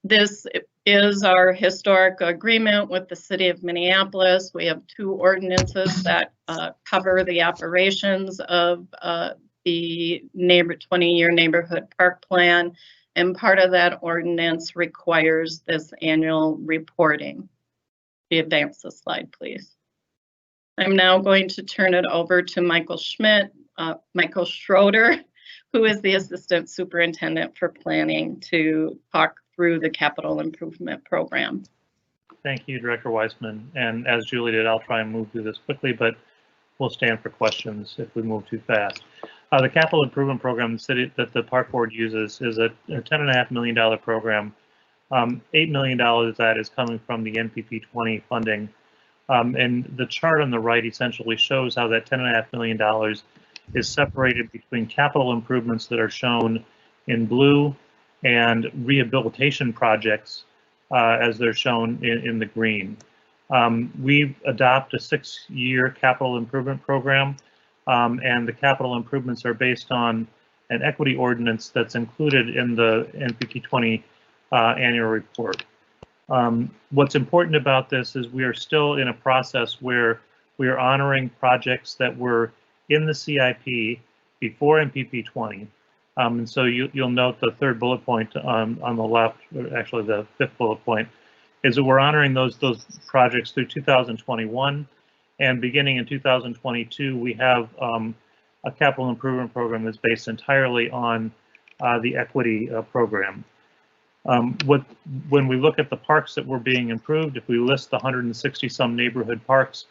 This is our historic agreement with the City of Minneapolis. We have 2 ordinances that cover the operations of the 20-year neighborhood park plan, and part of that ordinance requires this annual reporting. If you advance the slide, please. I'm now going to turn it over to Michael Schroeder, who is the Assistant Superintendent for Planning, to talk through the capital improvement program. Thank you, Director Weissman. And as Julie did, I'll try and move through this quickly, but we'll stand for questions if we move too fast. The capital improvement program that the Park Board uses is a $10.5 million program. $8 million of that is coming from the NPP 20 funding. And the chart on the right essentially shows how that $10.5 million is separated between capital improvements that are shown in blue and rehabilitation projects as they're shown in the green. We adopt a 6-year capital improvement program, and the capital improvements are based on an equity ordinance that's included in the NPP 20 annual report. What's important about this is we are still in a process where we are honoring projects that were in the CIP before NPP 20. And so you'll note the 3rd bullet point on the left, or actually the 5th bullet point, is that we're honoring those projects through 2021, and beginning in 2022, we have a capital improvement program that's based entirely on the equity program. When we look at the parks that were being improved, if we list the 160 some neighborhood parks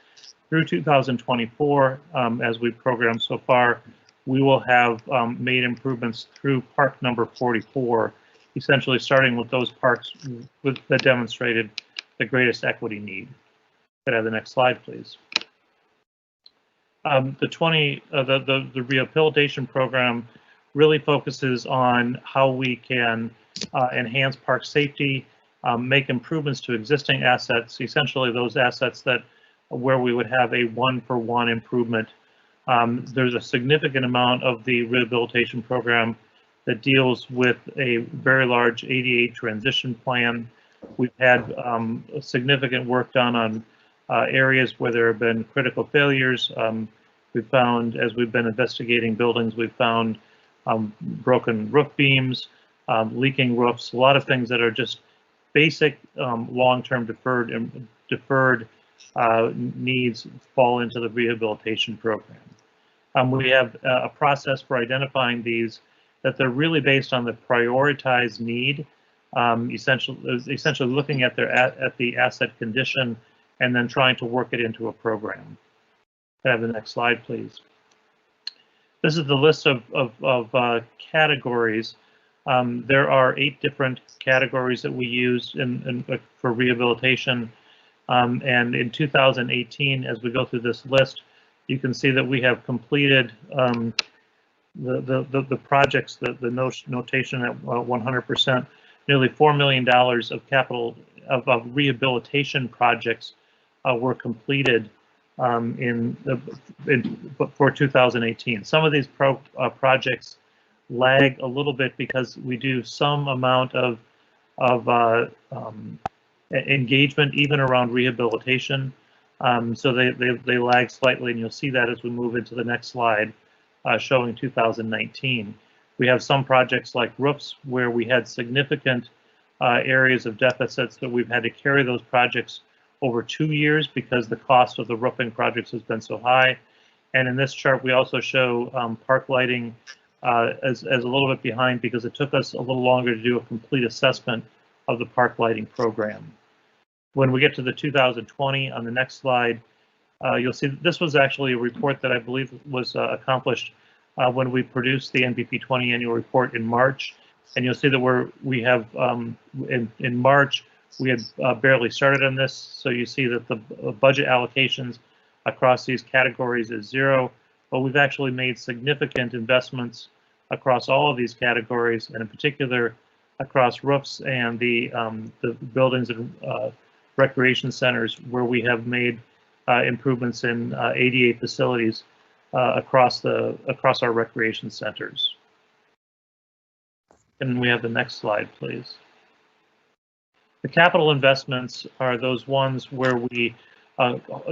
through 2024, as we've programmed so far, we will have made improvements through park number 44, essentially starting with those parks that demonstrated the greatest equity need. Could I have the next slide, please? The rehabilitation program really focuses on how we can enhance park safety, make improvements to existing assets, essentially those assets that where we would have a 1-for-1 improvement. There's a significant amount of the rehabilitation program that deals with a very large ADA transition plan. We've had significant work done on areas where there have been critical failures. We've found, as we've been investigating buildings, we've found broken roof beams, leaking roofs, a lot of things that are just basic long-term deferred needs fall into the rehabilitation program. We have a process for identifying these that they're really based on the prioritized need, essentially looking at the asset condition and then trying to work it into a program. Can I have the next slide, please? This is the list of categories. There are 8 different categories that we use for rehabilitation. And in 2018, as we go through this list, you can see that we have completed the projects, the notation at 100%, nearly $4 million of capital of rehabilitation projects were completed for 2018. Some of these projects lag a little bit because we do some amount of engagement even around rehabilitation. So they lag slightly, and you'll see that as we move into the next slide, showing 2019. We have some projects like roofs where we had significant areas of deficits that we've had to carry those projects over 2 years because the cost of the roofing projects has been so high. And in this chart, we also show park lighting as a little bit behind because it took us a little longer to do a complete assessment of the park lighting program. When we get to the 2020 on the next slide, you'll see that this was actually a report that I believe was accomplished when we produced the NBP 20 annual report in March. And you'll see that we have in March, we had barely started on this. So you see that the budget allocations across these categories is 0, but we've actually made significant investments across all of these categories, and in particular across roofs and the buildings and recreation centers, where we have made improvements in 88 facilities across our recreation centers. And we have the next slide, please. The capital investments are those ones where we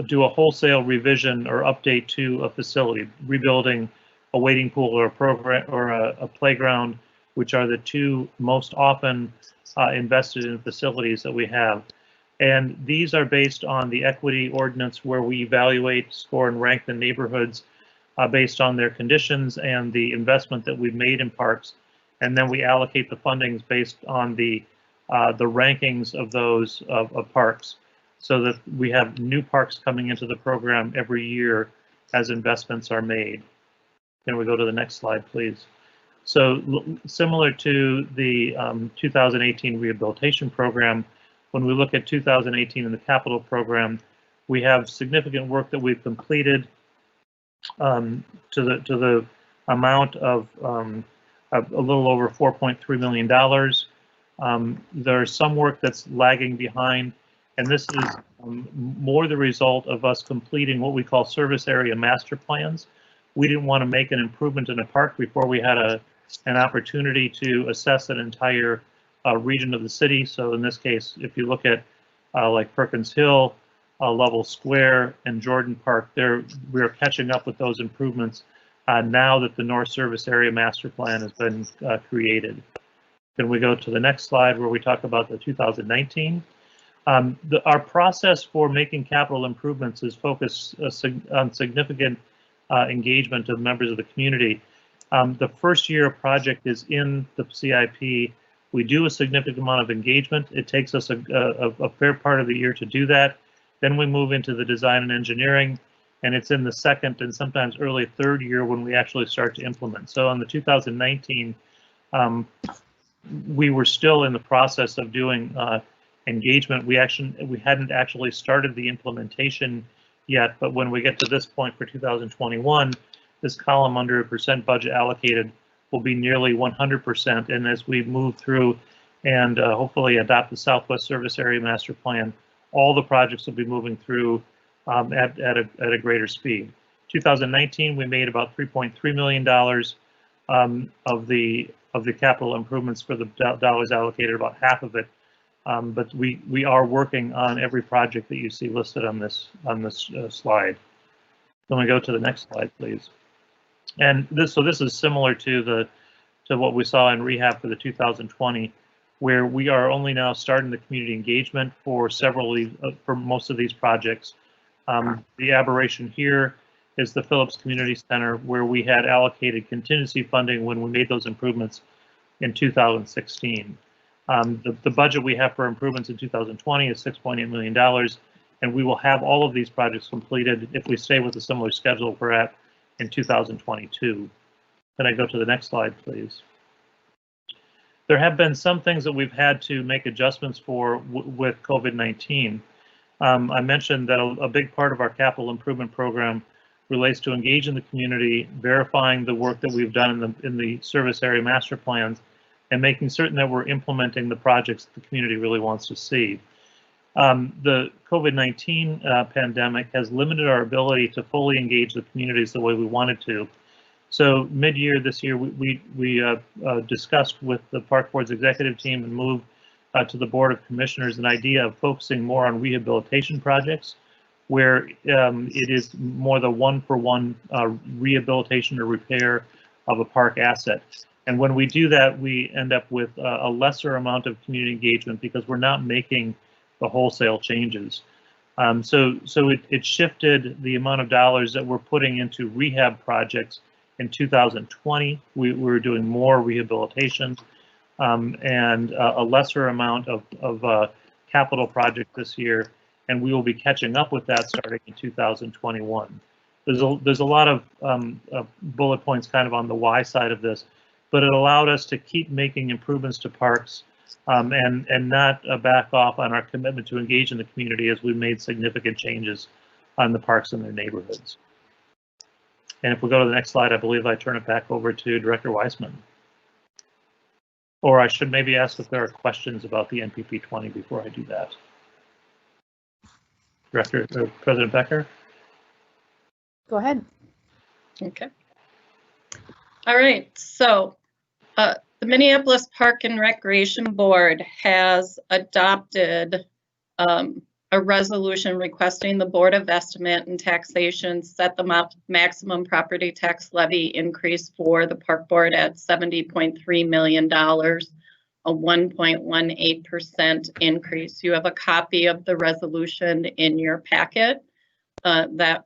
do a wholesale revision or update to a facility, rebuilding a wading pool or a program or a playground, which are the two most often invested in facilities that we have. And these are based on the equity ordinance, where we evaluate, score, and rank the neighborhoods based on their conditions and the investment that we've made in parks. And then we allocate the fundings based on the rankings of those of parks, so that we have new parks coming into the program every year as investments are made. Can we go to the next slide, please? So similar to the 2018 rehabilitation program, when we look at 2018 in the capital program, we have significant work that we've completed to the amount of a little over $4.3 million. There's some work that's lagging behind, and this is more the result of us completing what we call service area master plans. We didn't want to make an improvement in a park before we had an opportunity to assess an entire region of the city. So in this case, if you look at like Perkins Hill, Lovell Square, and Jordan Park, we are catching up with those improvements now that the North Service Area Master Plan has been created. Can we go to the next slide, where we talk about the 2019? Our process for making capital improvements is focused on significant engagement of members of the community. The first year a project is in the CIP, we do a significant amount of engagement. It takes us a fair part of the year to do that. Then we move into the design and engineering, and it's in the second and sometimes early third year when we actually start to implement. So on the 2019, we were still in the process of doing engagement. We hadn't actually started the implementation yet, but when we get to this point for 2021, this column under percent budget allocated will be nearly 100%. And as we move through and hopefully adopt the Southwest Service Area Master Plan, all the projects will be moving through at a greater speed. 2019, we made about $3.3 million of the capital improvements for the dollars allocated, about half of it. But we are working on every project that you see listed on this slide. Can we go to the next slide, please? And this is similar to what we saw in rehab for the 2020, where we are only now starting the community engagement for for most of these projects. The aberration here is the Phillips Community Center, where we had allocated contingency funding when we made those improvements in 2016. The budget we have for improvements in 2020 is $6.8 million, and we will have all of these projects completed if we stay with a similar schedule we're at in 2022. Can I go to the next slide, please? There have been some things that we've had to make adjustments for with COVID-19. I mentioned that a big part of our capital improvement program relates to engaging the community, verifying the work that we've done in the service area master plans, and making certain that we're implementing the projects that the community really wants to see. The COVID-19 pandemic has limited our ability to fully engage the communities the way we wanted to. So mid-year this year, we discussed with the Park Board's executive team and moved to the Board of Commissioners an idea of focusing more on rehabilitation projects, where it is more the one-for-one rehabilitation or repair of a park asset. And when we do that, we end up with a lesser amount of community engagement because we're not making the wholesale changes. So it shifted the amount of dollars that we're putting into rehab projects in 2020. We were doing more rehabilitation and a lesser amount of capital projects this year, and we will be catching up with that starting in 2021. There's a lot of bullet points kind of on the why side of this, but it allowed us to keep making improvements to parks and not back off on our commitment to engage in the community as we made significant changes on the parks in their neighborhoods. And if we go to the next slide, I believe I turn it back over to Director Weissman. Or I should maybe ask if there are questions about the NPP 20 before I do that. President Becker? Go ahead. Okay. All right, so the Minneapolis Park and Recreation Board has adopted a resolution requesting the Board of Estimate and Taxation set the maximum property tax levy increase for the Park Board at $70.3 million, a 1.18% increase. You have a copy of the resolution in your packet that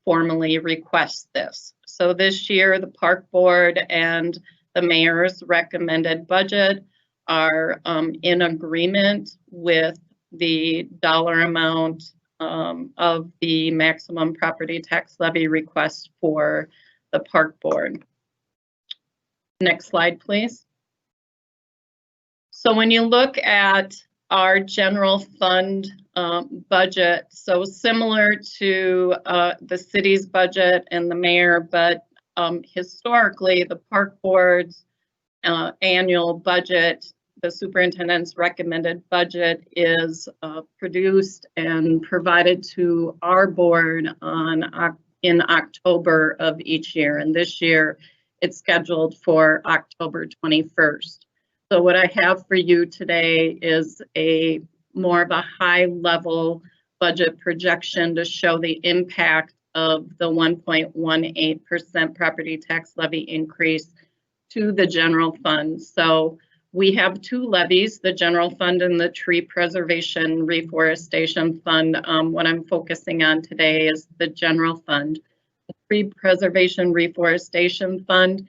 formally requests this. So this year, the Park Board and the mayor's recommended budget are in agreement with the dollar amount of the maximum property tax levy request for the Park Board. Next slide, please. So when you look at our general fund budget, so similar to the city's budget and the mayor, but historically the Park Board's annual budget, the superintendent's recommended budget, is produced and provided to our board in October of each year. And this year it's scheduled for October 21st. So what I have for you today is a more of a high level budget projection to show the impact of the 1.18% property tax levy increase to the general fund. So we have two levies, the general fund and the tree preservation reforestation fund. What I'm focusing on today is the general fund. The tree preservation reforestation fund,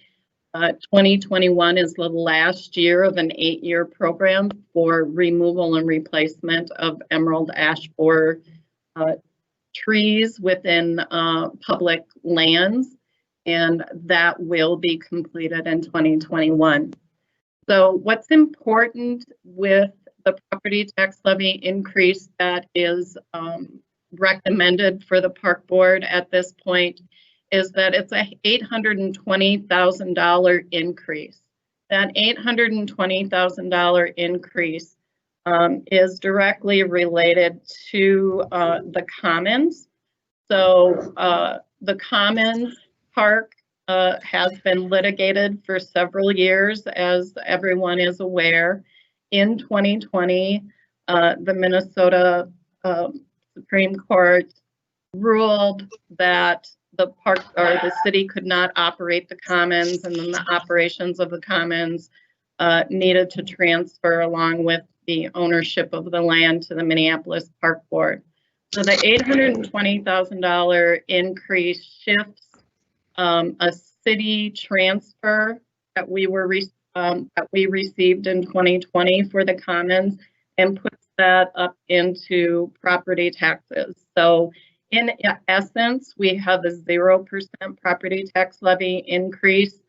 2021 is the last year of an 8-year program for removal and replacement of emerald ash borer trees within public lands, and that will be completed in 2021. So what's important with the property tax levy increase that is recommended for the Park Board at this point is that it's a $820,000 increase. That $820,000 increase is directly related to the Commons. So the Commons Park has been litigated for several years, as everyone is aware. In 2020, the Minnesota Supreme Court ruled that the park or the city could not operate the Commons, and then the operations of the Commons needed to transfer along with the ownership of the land to the Minneapolis Park Board. So the $820,000 increase shifts a city transfer that we received in 2020 for the Commons and puts that up into property taxes. So in essence, we have a 0% property tax levy increase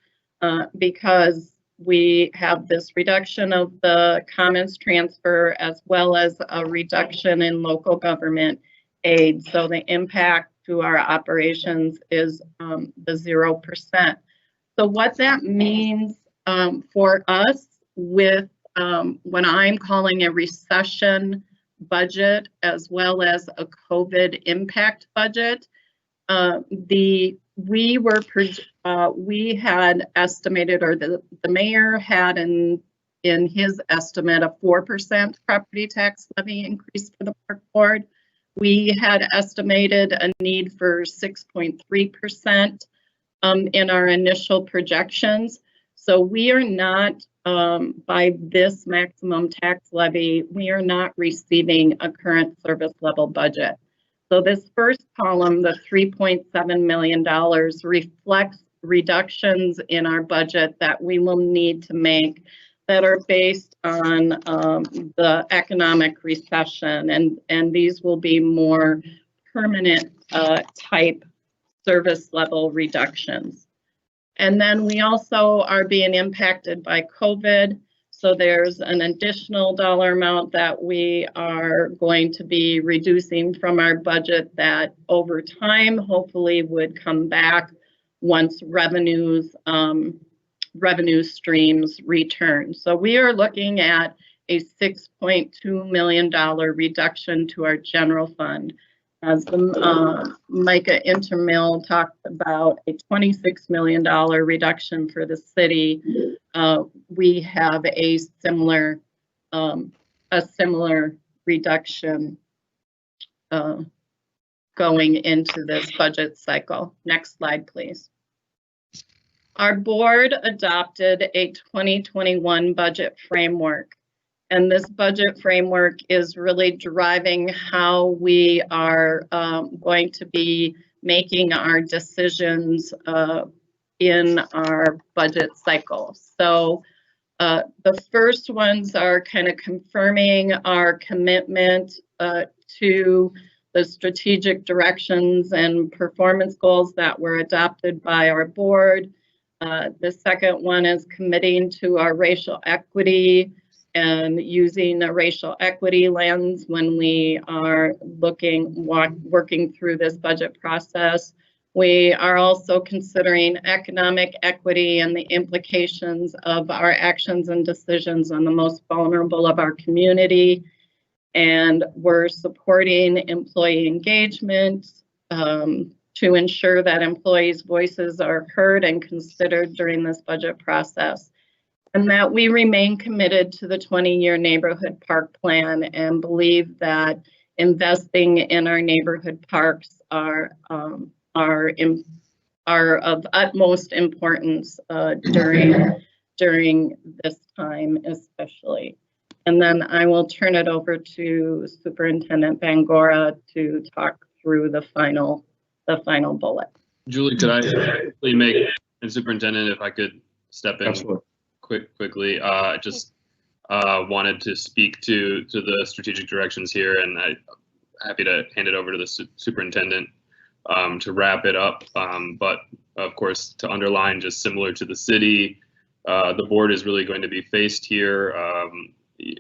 because we have this reduction of the Commons transfer as well as a reduction in local government aid. So the impact to our operations is the 0%. So what that means for us with what I'm calling a recession budget as well as a COVID impact budget, we had estimated, or the mayor had in his estimate, a 4% property tax levy increase for the Park Board. We had estimated a need for 6.3% in our initial projections. So we are not, by this maximum tax levy, we are not receiving a current service level budget. So this first column, the $3.7 million, reflects reductions in our budget that we will need to make that are based on the economic recession, and these will be more permanent type service level reductions. And then we also are being impacted by COVID. So there's an additional dollar amount that we are going to be reducing from our budget that over time hopefully would come back once revenue streams return. So we are looking at a $6.2 million reduction to our general fund. As Micah Intermill talked about, a $26 million reduction for the city. We have a similar reduction going into this budget cycle. Next slide, please. Our board adopted a 2021 budget framework, and this budget framework is really driving how we are going to be making our decisions in our budget cycle. So the first ones are kind of confirming our commitment to the strategic directions and performance goals that were adopted by our board. The second one is committing to our racial equity and using a racial equity lens when we are working through this budget process. We are also considering economic equity and the implications of our actions and decisions on the most vulnerable of our community. And we're supporting employee engagement to ensure that employees' voices are heard and considered during this budget process. And that we remain committed to the 20-year neighborhood park plan and believe that investing in our neighborhood parks are of utmost importance during this time, especially. And then I will turn it over to Superintendent Bangora to talk through the final bullet. Julie, could I make, and Superintendent, if I could step in? Absolutely. Quickly, I just wanted to speak to the strategic directions here, and I'm happy to hand it over to the superintendent to wrap it up. But of course, to underline, just similar to the city, the board is really going to be faced here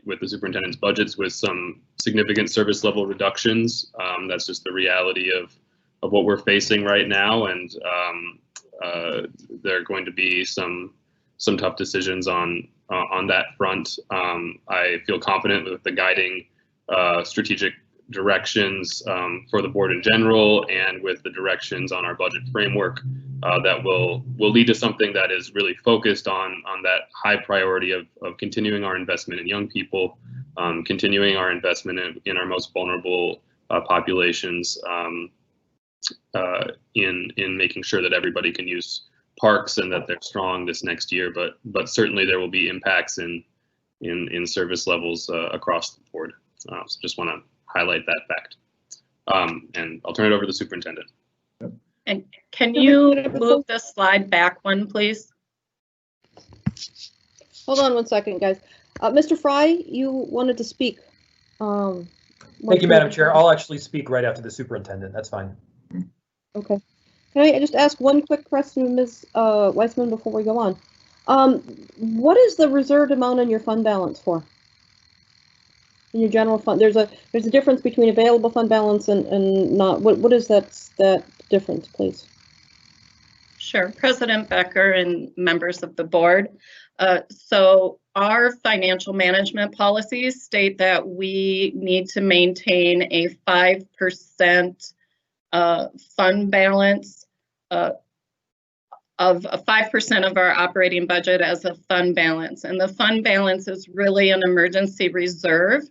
with the superintendent's budgets with some significant service level reductions. That's just the reality of what we're facing right now, and there are going to be some tough decisions on that front. I feel confident with the guiding strategic directions for the board in general, and with the directions on our budget framework that will lead to something that is really focused on that high priority of continuing our investment in young people, continuing our investment in our most vulnerable populations, in making sure that everybody can use parks and that they're strong this next year, but certainly there will be impacts in service levels across the board. So just want to highlight that fact. And I'll turn it over to the superintendent. And can you move the slide back one, please? Hold on one second, guys. Mr. Fry, you wanted to speak. Thank you, Madam Chair. I'll actually speak right after the superintendent. That's fine. Okay. Can I just ask one quick question, Ms. Weissman, before we go on? What is the reserved amount in your fund balance for? In your general fund, there's a difference between available fund balance and not. What is that difference, please? Sure, President Becker and members of the board. So our financial management policies state that we need to maintain a 5% fund balance of 5% of our operating budget as a fund balance. And the fund balance is really an emergency reserve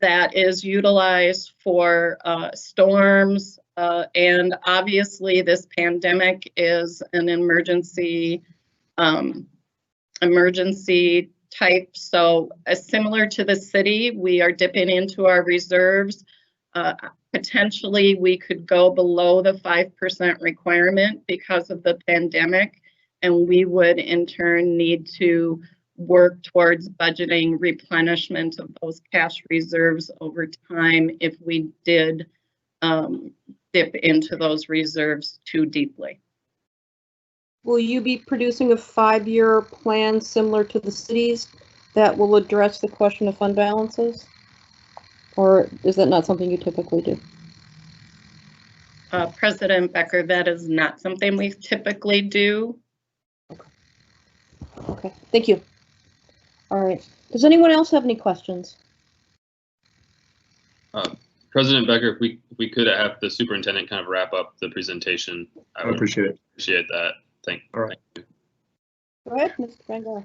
that is utilized for storms, and obviously this pandemic is an emergency type. So similar to the city, we are dipping into our reserves. Potentially, we could go below the 5% requirement because of the pandemic, and we would in turn need to work towards budgeting replenishment of those cash reserves over time if we did dip into those reserves too deeply. Will you be producing a 5-year plan similar to the cities that will address the question of fund balances? Or is that not something you typically do? President Becker, that is not something we typically do. Okay, thank you. All right. Does anyone else have any questions? President Becker, if we could have the superintendent kind of wrap up the presentation, I would appreciate that. Thank you. Go ahead, Mr. Van Gogh.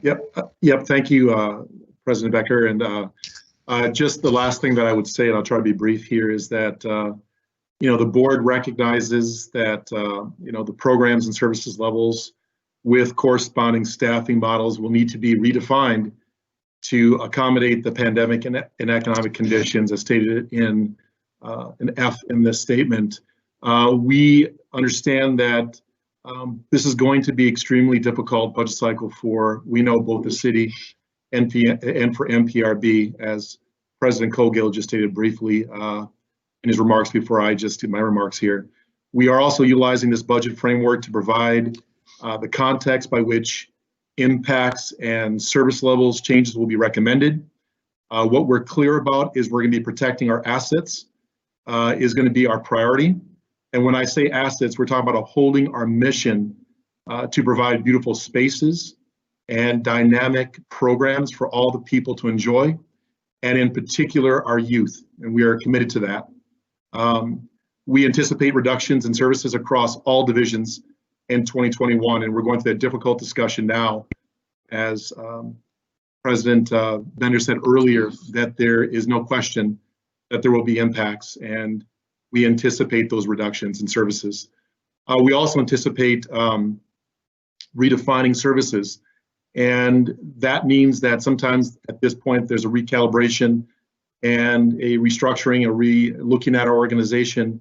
Yep. Thank you, President Becker. And just the last thing that I would say, and I'll try to be brief here, is that the board recognizes that the programs and services levels with corresponding staffing models will need to be redefined to accommodate the pandemic and economic conditions as stated in an F in this statement. We understand that this is going to be extremely difficult budget cycle for, we know, both the city and for MPRB, as President Cogill just stated briefly in his remarks before I just did my remarks here. We are also utilizing this budget framework to provide the context by which impacts and service levels changes will be recommended. What we're clear about is we're going to be protecting our assets is going to be our priority. And when I say assets, we're talking about holding our mission to provide beautiful spaces and dynamic programs for all the people to enjoy, and in particular our youth, and we are committed to that. We anticipate reductions in services across all divisions in 2021, and we're going through that difficult discussion now, as President Bender said earlier, that there is no question that there will be impacts, and we anticipate those reductions in services. We also anticipate redefining services, and that means that sometimes at this point there's a recalibration and a restructuring, looking at our organization,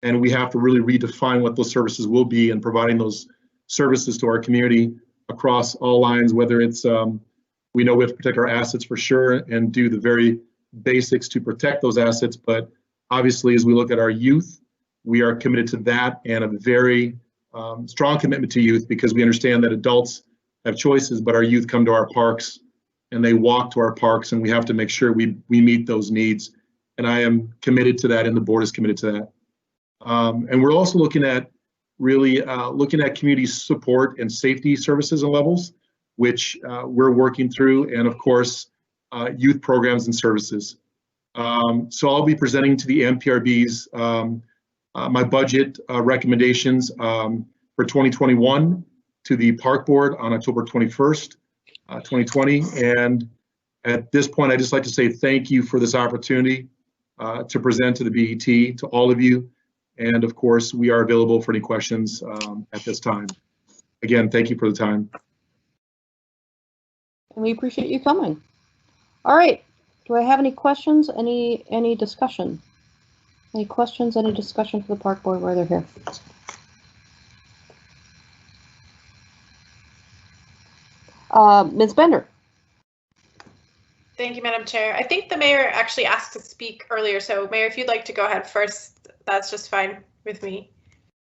and we have to really redefine what those services will be and providing those services to our community across all lines, whether it's, we know we have to protect our assets for sure and do the very basics to protect those assets, but obviously as we look at our youth, we are committed to that and a very strong commitment to youth, because we understand that adults have choices, but our youth come to our parks and they walk to our parks, and we have to make sure we meet those needs. And I am committed to that, and the board is committed to that. And we're also looking at looking at community support and safety services and levels, which we're working through, and of course, youth programs and services. So I'll be presenting to the MPRB's my budget recommendations for 2021 to the Park Board on October 21st, 2020. And at this point, I'd just like to say thank you for this opportunity to present to the BET, to all of you. And of course, we are available for any questions at this time. Again, thank you for the time. And we appreciate you coming. All right. Do I have any questions? Any discussion? Any questions? Any discussion for the Park Board while they're here? Ms. Bender. Thank you, Madam Chair. I think the mayor actually asked to speak earlier, so Mayor, if you'd like to go ahead first, that's just fine with me.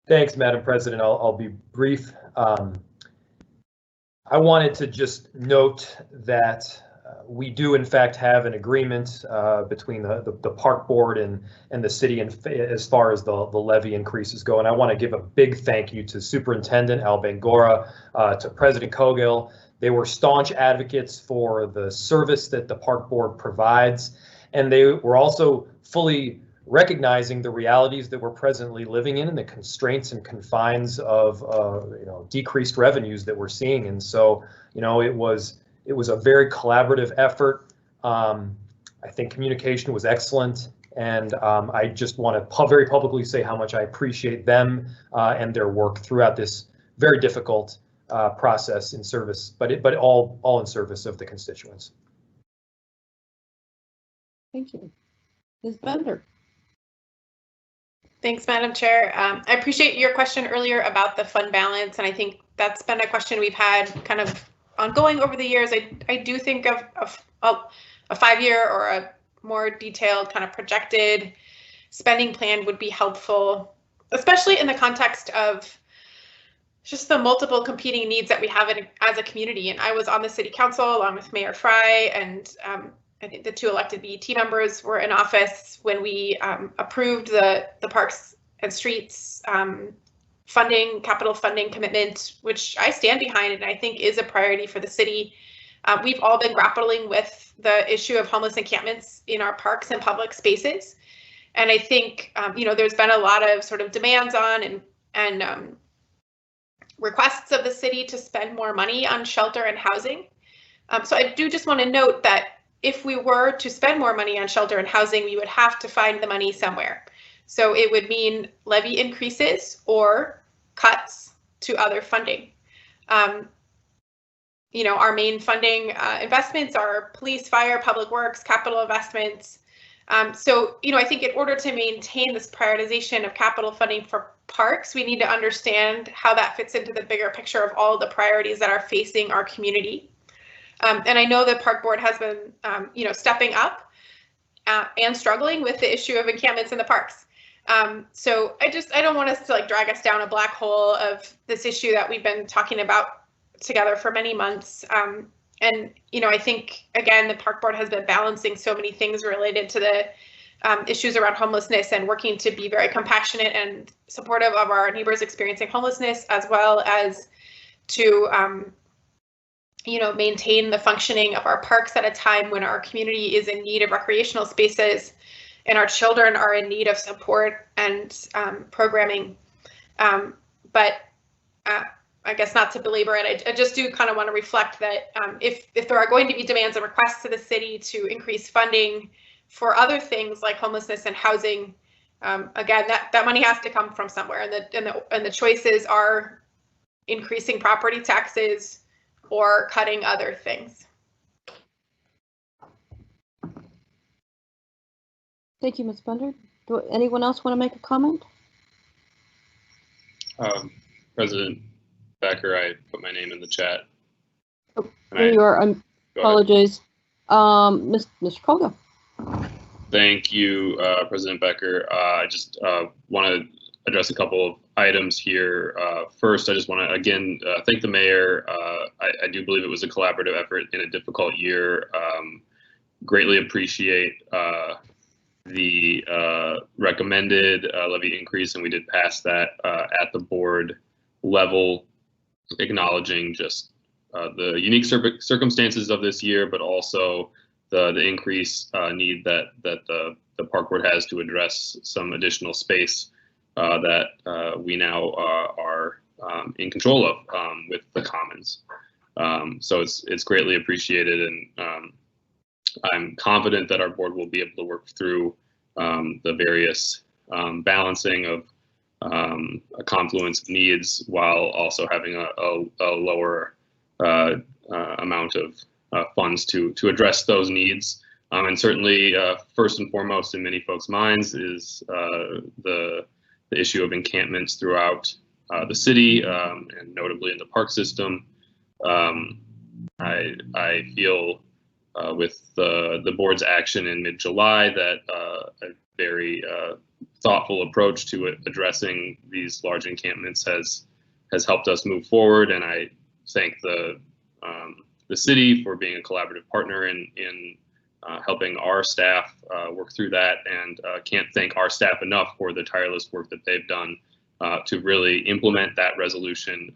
Thanks, Madam President. I'll be brief. I wanted to just note that we do in fact have an agreement between the Park Board and the city as far as the levy increases go. And I want to give a big thank you to Superintendent Al Bangora, to President Cogill. They were staunch advocates for the service that the Park Board provides, and they were also fully recognizing the realities that we're presently living in and the constraints and confines of decreased revenues that we're seeing. And so, it was a very collaborative effort. I think communication was excellent, and I just want to very publicly say how much I appreciate them and their work throughout this very difficult process in service, but all in service of the constituents. Thank you. Ms. Bender. Thanks, Madam Chair. I appreciate your question earlier about the fund balance, and I think that's been a question we've had kind of ongoing over the years. I do think of a 5-year or a more detailed kind of projected spending plan would be helpful, especially in the context of just the multiple competing needs that we have as a community. And I was on the city council along with Mayor Fry, and I think the 2 elected BET members were in office when we approved the Parks and Streets capital funding commitment, which I stand behind and I think is a priority for the city. We've all been grappling with the issue of homeless encampments in our parks and public spaces. And I think, there's been a lot of sort of demands on and requests of the city to spend more money on shelter and housing. So I do just want to note that if we were to spend more money on shelter and housing, we would have to find the money somewhere. So it would mean levy increases or cuts to other funding. Our main funding investments are police, fire, public works, capital investments. So I think in order to maintain this prioritization of capital funding for parks, we need to understand how that fits into the bigger picture of all the priorities that are facing our community. And I know the park board has been, stepping up and struggling with the issue of encampments in the parks. So I don't want us to drag us down a black hole of this issue that we've been talking about together for many months. And I think, again, the park board has been balancing so many things related to the issues around homelessness and working to be very compassionate and supportive of our neighbors experiencing homelessness, as well as to maintain the functioning of our parks at a time when our community is in need of recreational spaces and our children are in need of support and programming. But I guess not to belabor it, I just do kind of want to reflect that if there are going to be demands and requests to the city to increase funding for other things like homelessness and housing, again, that money has to come from somewhere, and the choices are increasing property taxes or cutting other things. Thank you, Ms. Bender. Do anyone else want to make a comment? President Becker, I put my name in the chat. Oh, there you are. I apologize. Mr. Colga. Thank you, President Becker. I just want to address a couple of items here. First, I just want to again thank the mayor. I do believe it was a collaborative effort in a difficult year. Greatly appreciate the recommended levy increase, and we did pass that at the board level, acknowledging just the unique circumstances of this year, but also the increased need that the park board has to address some additional space that we now are in control of with the commons. So it's greatly appreciated, and I'm confident that our board will be able to work through the various balancing of a confluence of needs while also having a lower amount of funds to address those needs. And certainly, first and foremost in many folks' minds is the issue of encampments throughout the city, and notably in the park system. I feel with the board's action in mid-July that a very thoughtful approach to addressing these large encampments has helped us move forward, and I thank the city for being a collaborative partner in helping our staff work through that, and can't thank our staff enough for the tireless work that they've done to really implement that resolution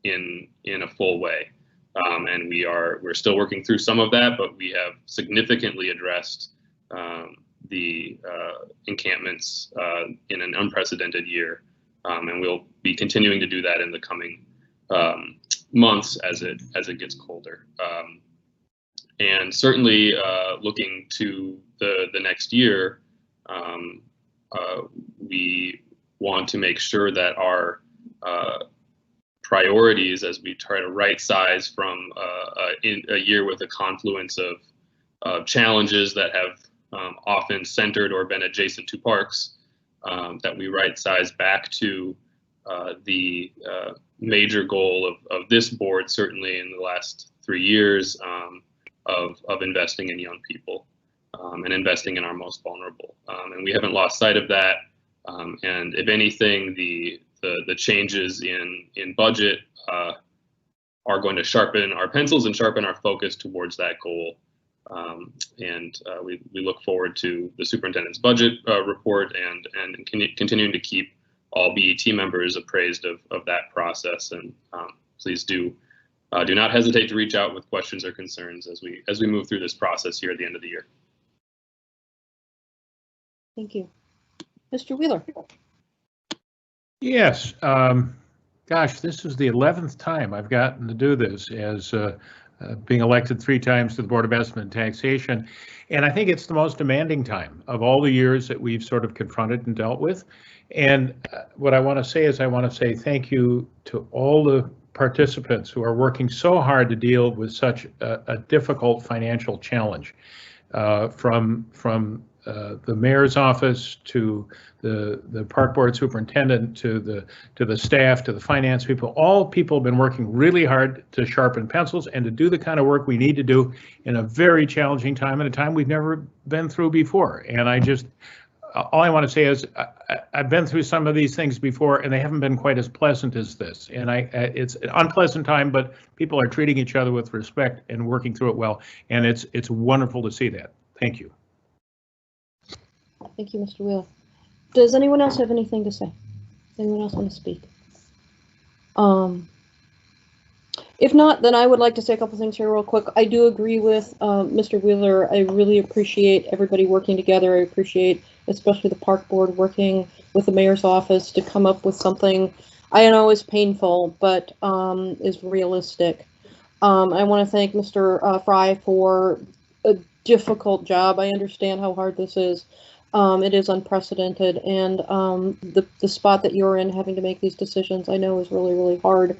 in a full way. And we're still working through some of that, but we have significantly addressed the encampments in an unprecedented year, and we'll be continuing to do that in the coming months as it gets colder. and certainly looking to the next year, we want to make sure that our priorities, as we try to right size from in a year with a confluence of challenges that have often centered or been adjacent to parks, that we right size back to the major goal of this board, certainly in the last 3 years, of investing in young people and investing in our most vulnerable. And we haven't lost sight of that. And if anything, the changes in budget are going to sharpen our pencils and sharpen our focus towards that goal. We look forward to the superintendent's budget report and continuing to keep all BET members appraised of that process. And please do not hesitate to reach out with questions or concerns as we move through this process here at the end of the year. Thank you. Mr. Wheeler. Yes. Gosh, this is the 11th time I've gotten to do this as being elected 3 times to the Board of Estimate and Taxation. And I think it's the most demanding time of all the years that we've sort of confronted and dealt with. And what I want to say is I want to say thank you to all the participants who are working so hard to deal with such a difficult financial challenge, from the mayor's office to the park board superintendent to the staff to the finance people. All people have been working really hard to sharpen pencils and to do the kind of work we need to do in a very challenging time, at a time we've never been through before. And all I want to say is I've been through some of these things before, and they haven't been quite as pleasant as this. And it's an unpleasant time, but people are treating each other with respect and working through it well. And it's wonderful to see that. Thank you. Thank you, Mr. Wheeler. Does anyone else have anything to say? Anyone else want to speak? If not, then I would like to say a couple things here real quick. I do agree with Mr. Wheeler. I really appreciate everybody working together. I appreciate especially the park board working with the mayor's office to come up with something I know is painful, but is realistic. I want to thank Mr. Fry for a difficult job. I understand how hard this is. It is unprecedented, and the spot that you're in, having to make these decisions, I know is really, really hard.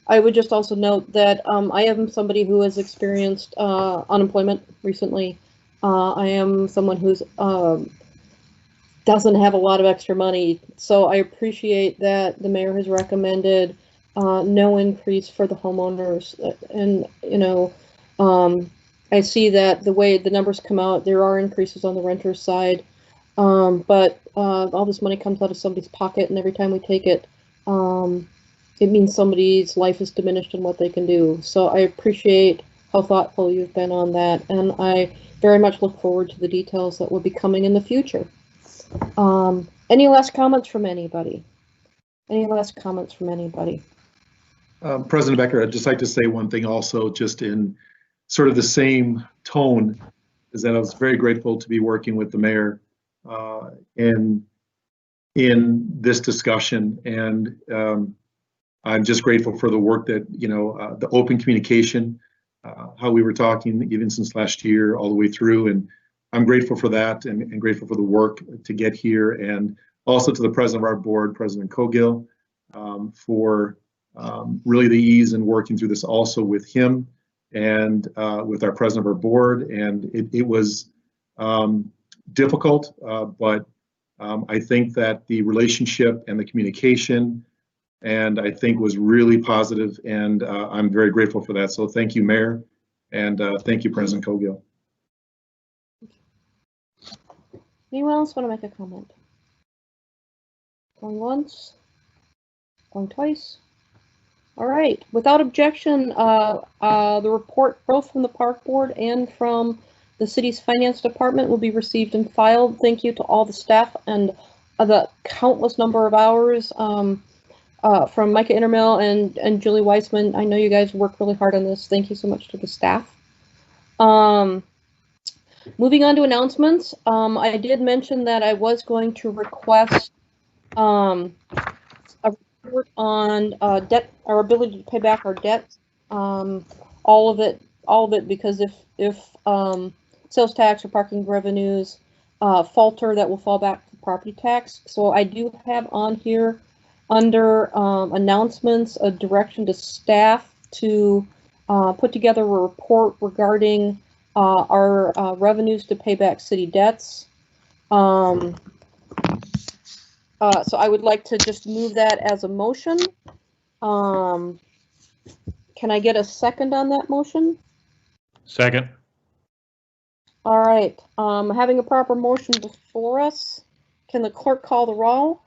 I would just also note that I am somebody who has experienced unemployment recently. I am someone who's doesn't have a lot of extra money, so I appreciate that the mayor has recommended no increase for the homeowners, and I see that the way the numbers come out, there are increases on the renter's side, but all this money comes out of somebody's pocket, and every time we take it, it means somebody's life is diminished in what they can do. So I appreciate how thoughtful you've been on that, and I very much look forward to the details that will be coming in the future. Any last comments from anybody? Any last comments from anybody? President Becker, I'd just like to say one thing also, just in sort of the same tone, is that I was very grateful to be working with the mayor in this discussion, and I'm just grateful for the work that, the open communication, how we were talking even since last year all the way through, and I'm grateful for that, and grateful for the work to get here, and also to the president of our board, President Cogill, for really the ease in working through this also with him and with our president of our board. And it was difficult, but I think that the relationship and the communication, and I think was really positive, and I'm very grateful for that. So thank you, Mayor, and thank you, President Cogill. Anyone else want to make a comment? Going once? Going twice? All right. Without objection, the report both from the park board and from the city's finance department will be received and filed. Thank you to all the staff and the countless number of hours from Micah Intermill and Julie Weissman. I know you guys work really hard on this. Thank you so much to the staff. Moving on to announcements, I did mention that I was going to request a report on debt, our ability to pay back our debt. All of it all of it, because if sales tax or parking revenues falter, that will fall back to property tax. So I do have on here under announcements a direction to staff to put together a report regarding our revenues to pay back city debts. So I would like to just move that as a motion. Can I get a second on that motion? Second. All right, having a proper motion before us, can the clerk call the roll?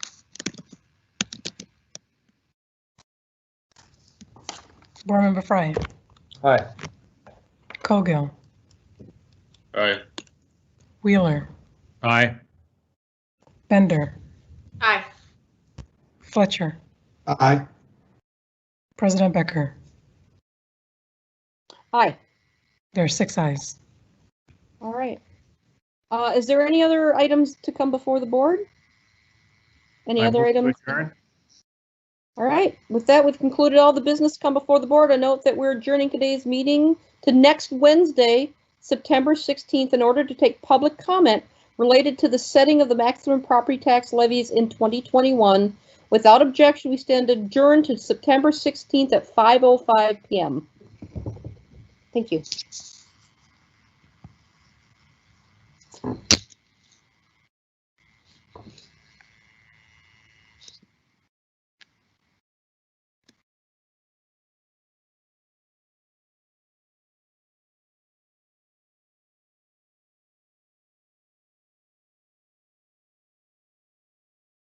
Board Member Frye, Aye. Cogill, Aye. Wheeler, Aye. Bender, Aye. Fletcher, Aye. President Becker. Aye. There are 6 ayes. All right. Is there any other items to come before the board? Any I other move to items? adjourn. All right. With that, we've concluded all the business to come before the board. I note that we're adjourning today's meeting to next Wednesday, September 16th, in order to take public comment related to the setting of the maximum property tax levies in 2021. Without objection, we stand adjourned to September 16th at 5:05 p.m. Thank you.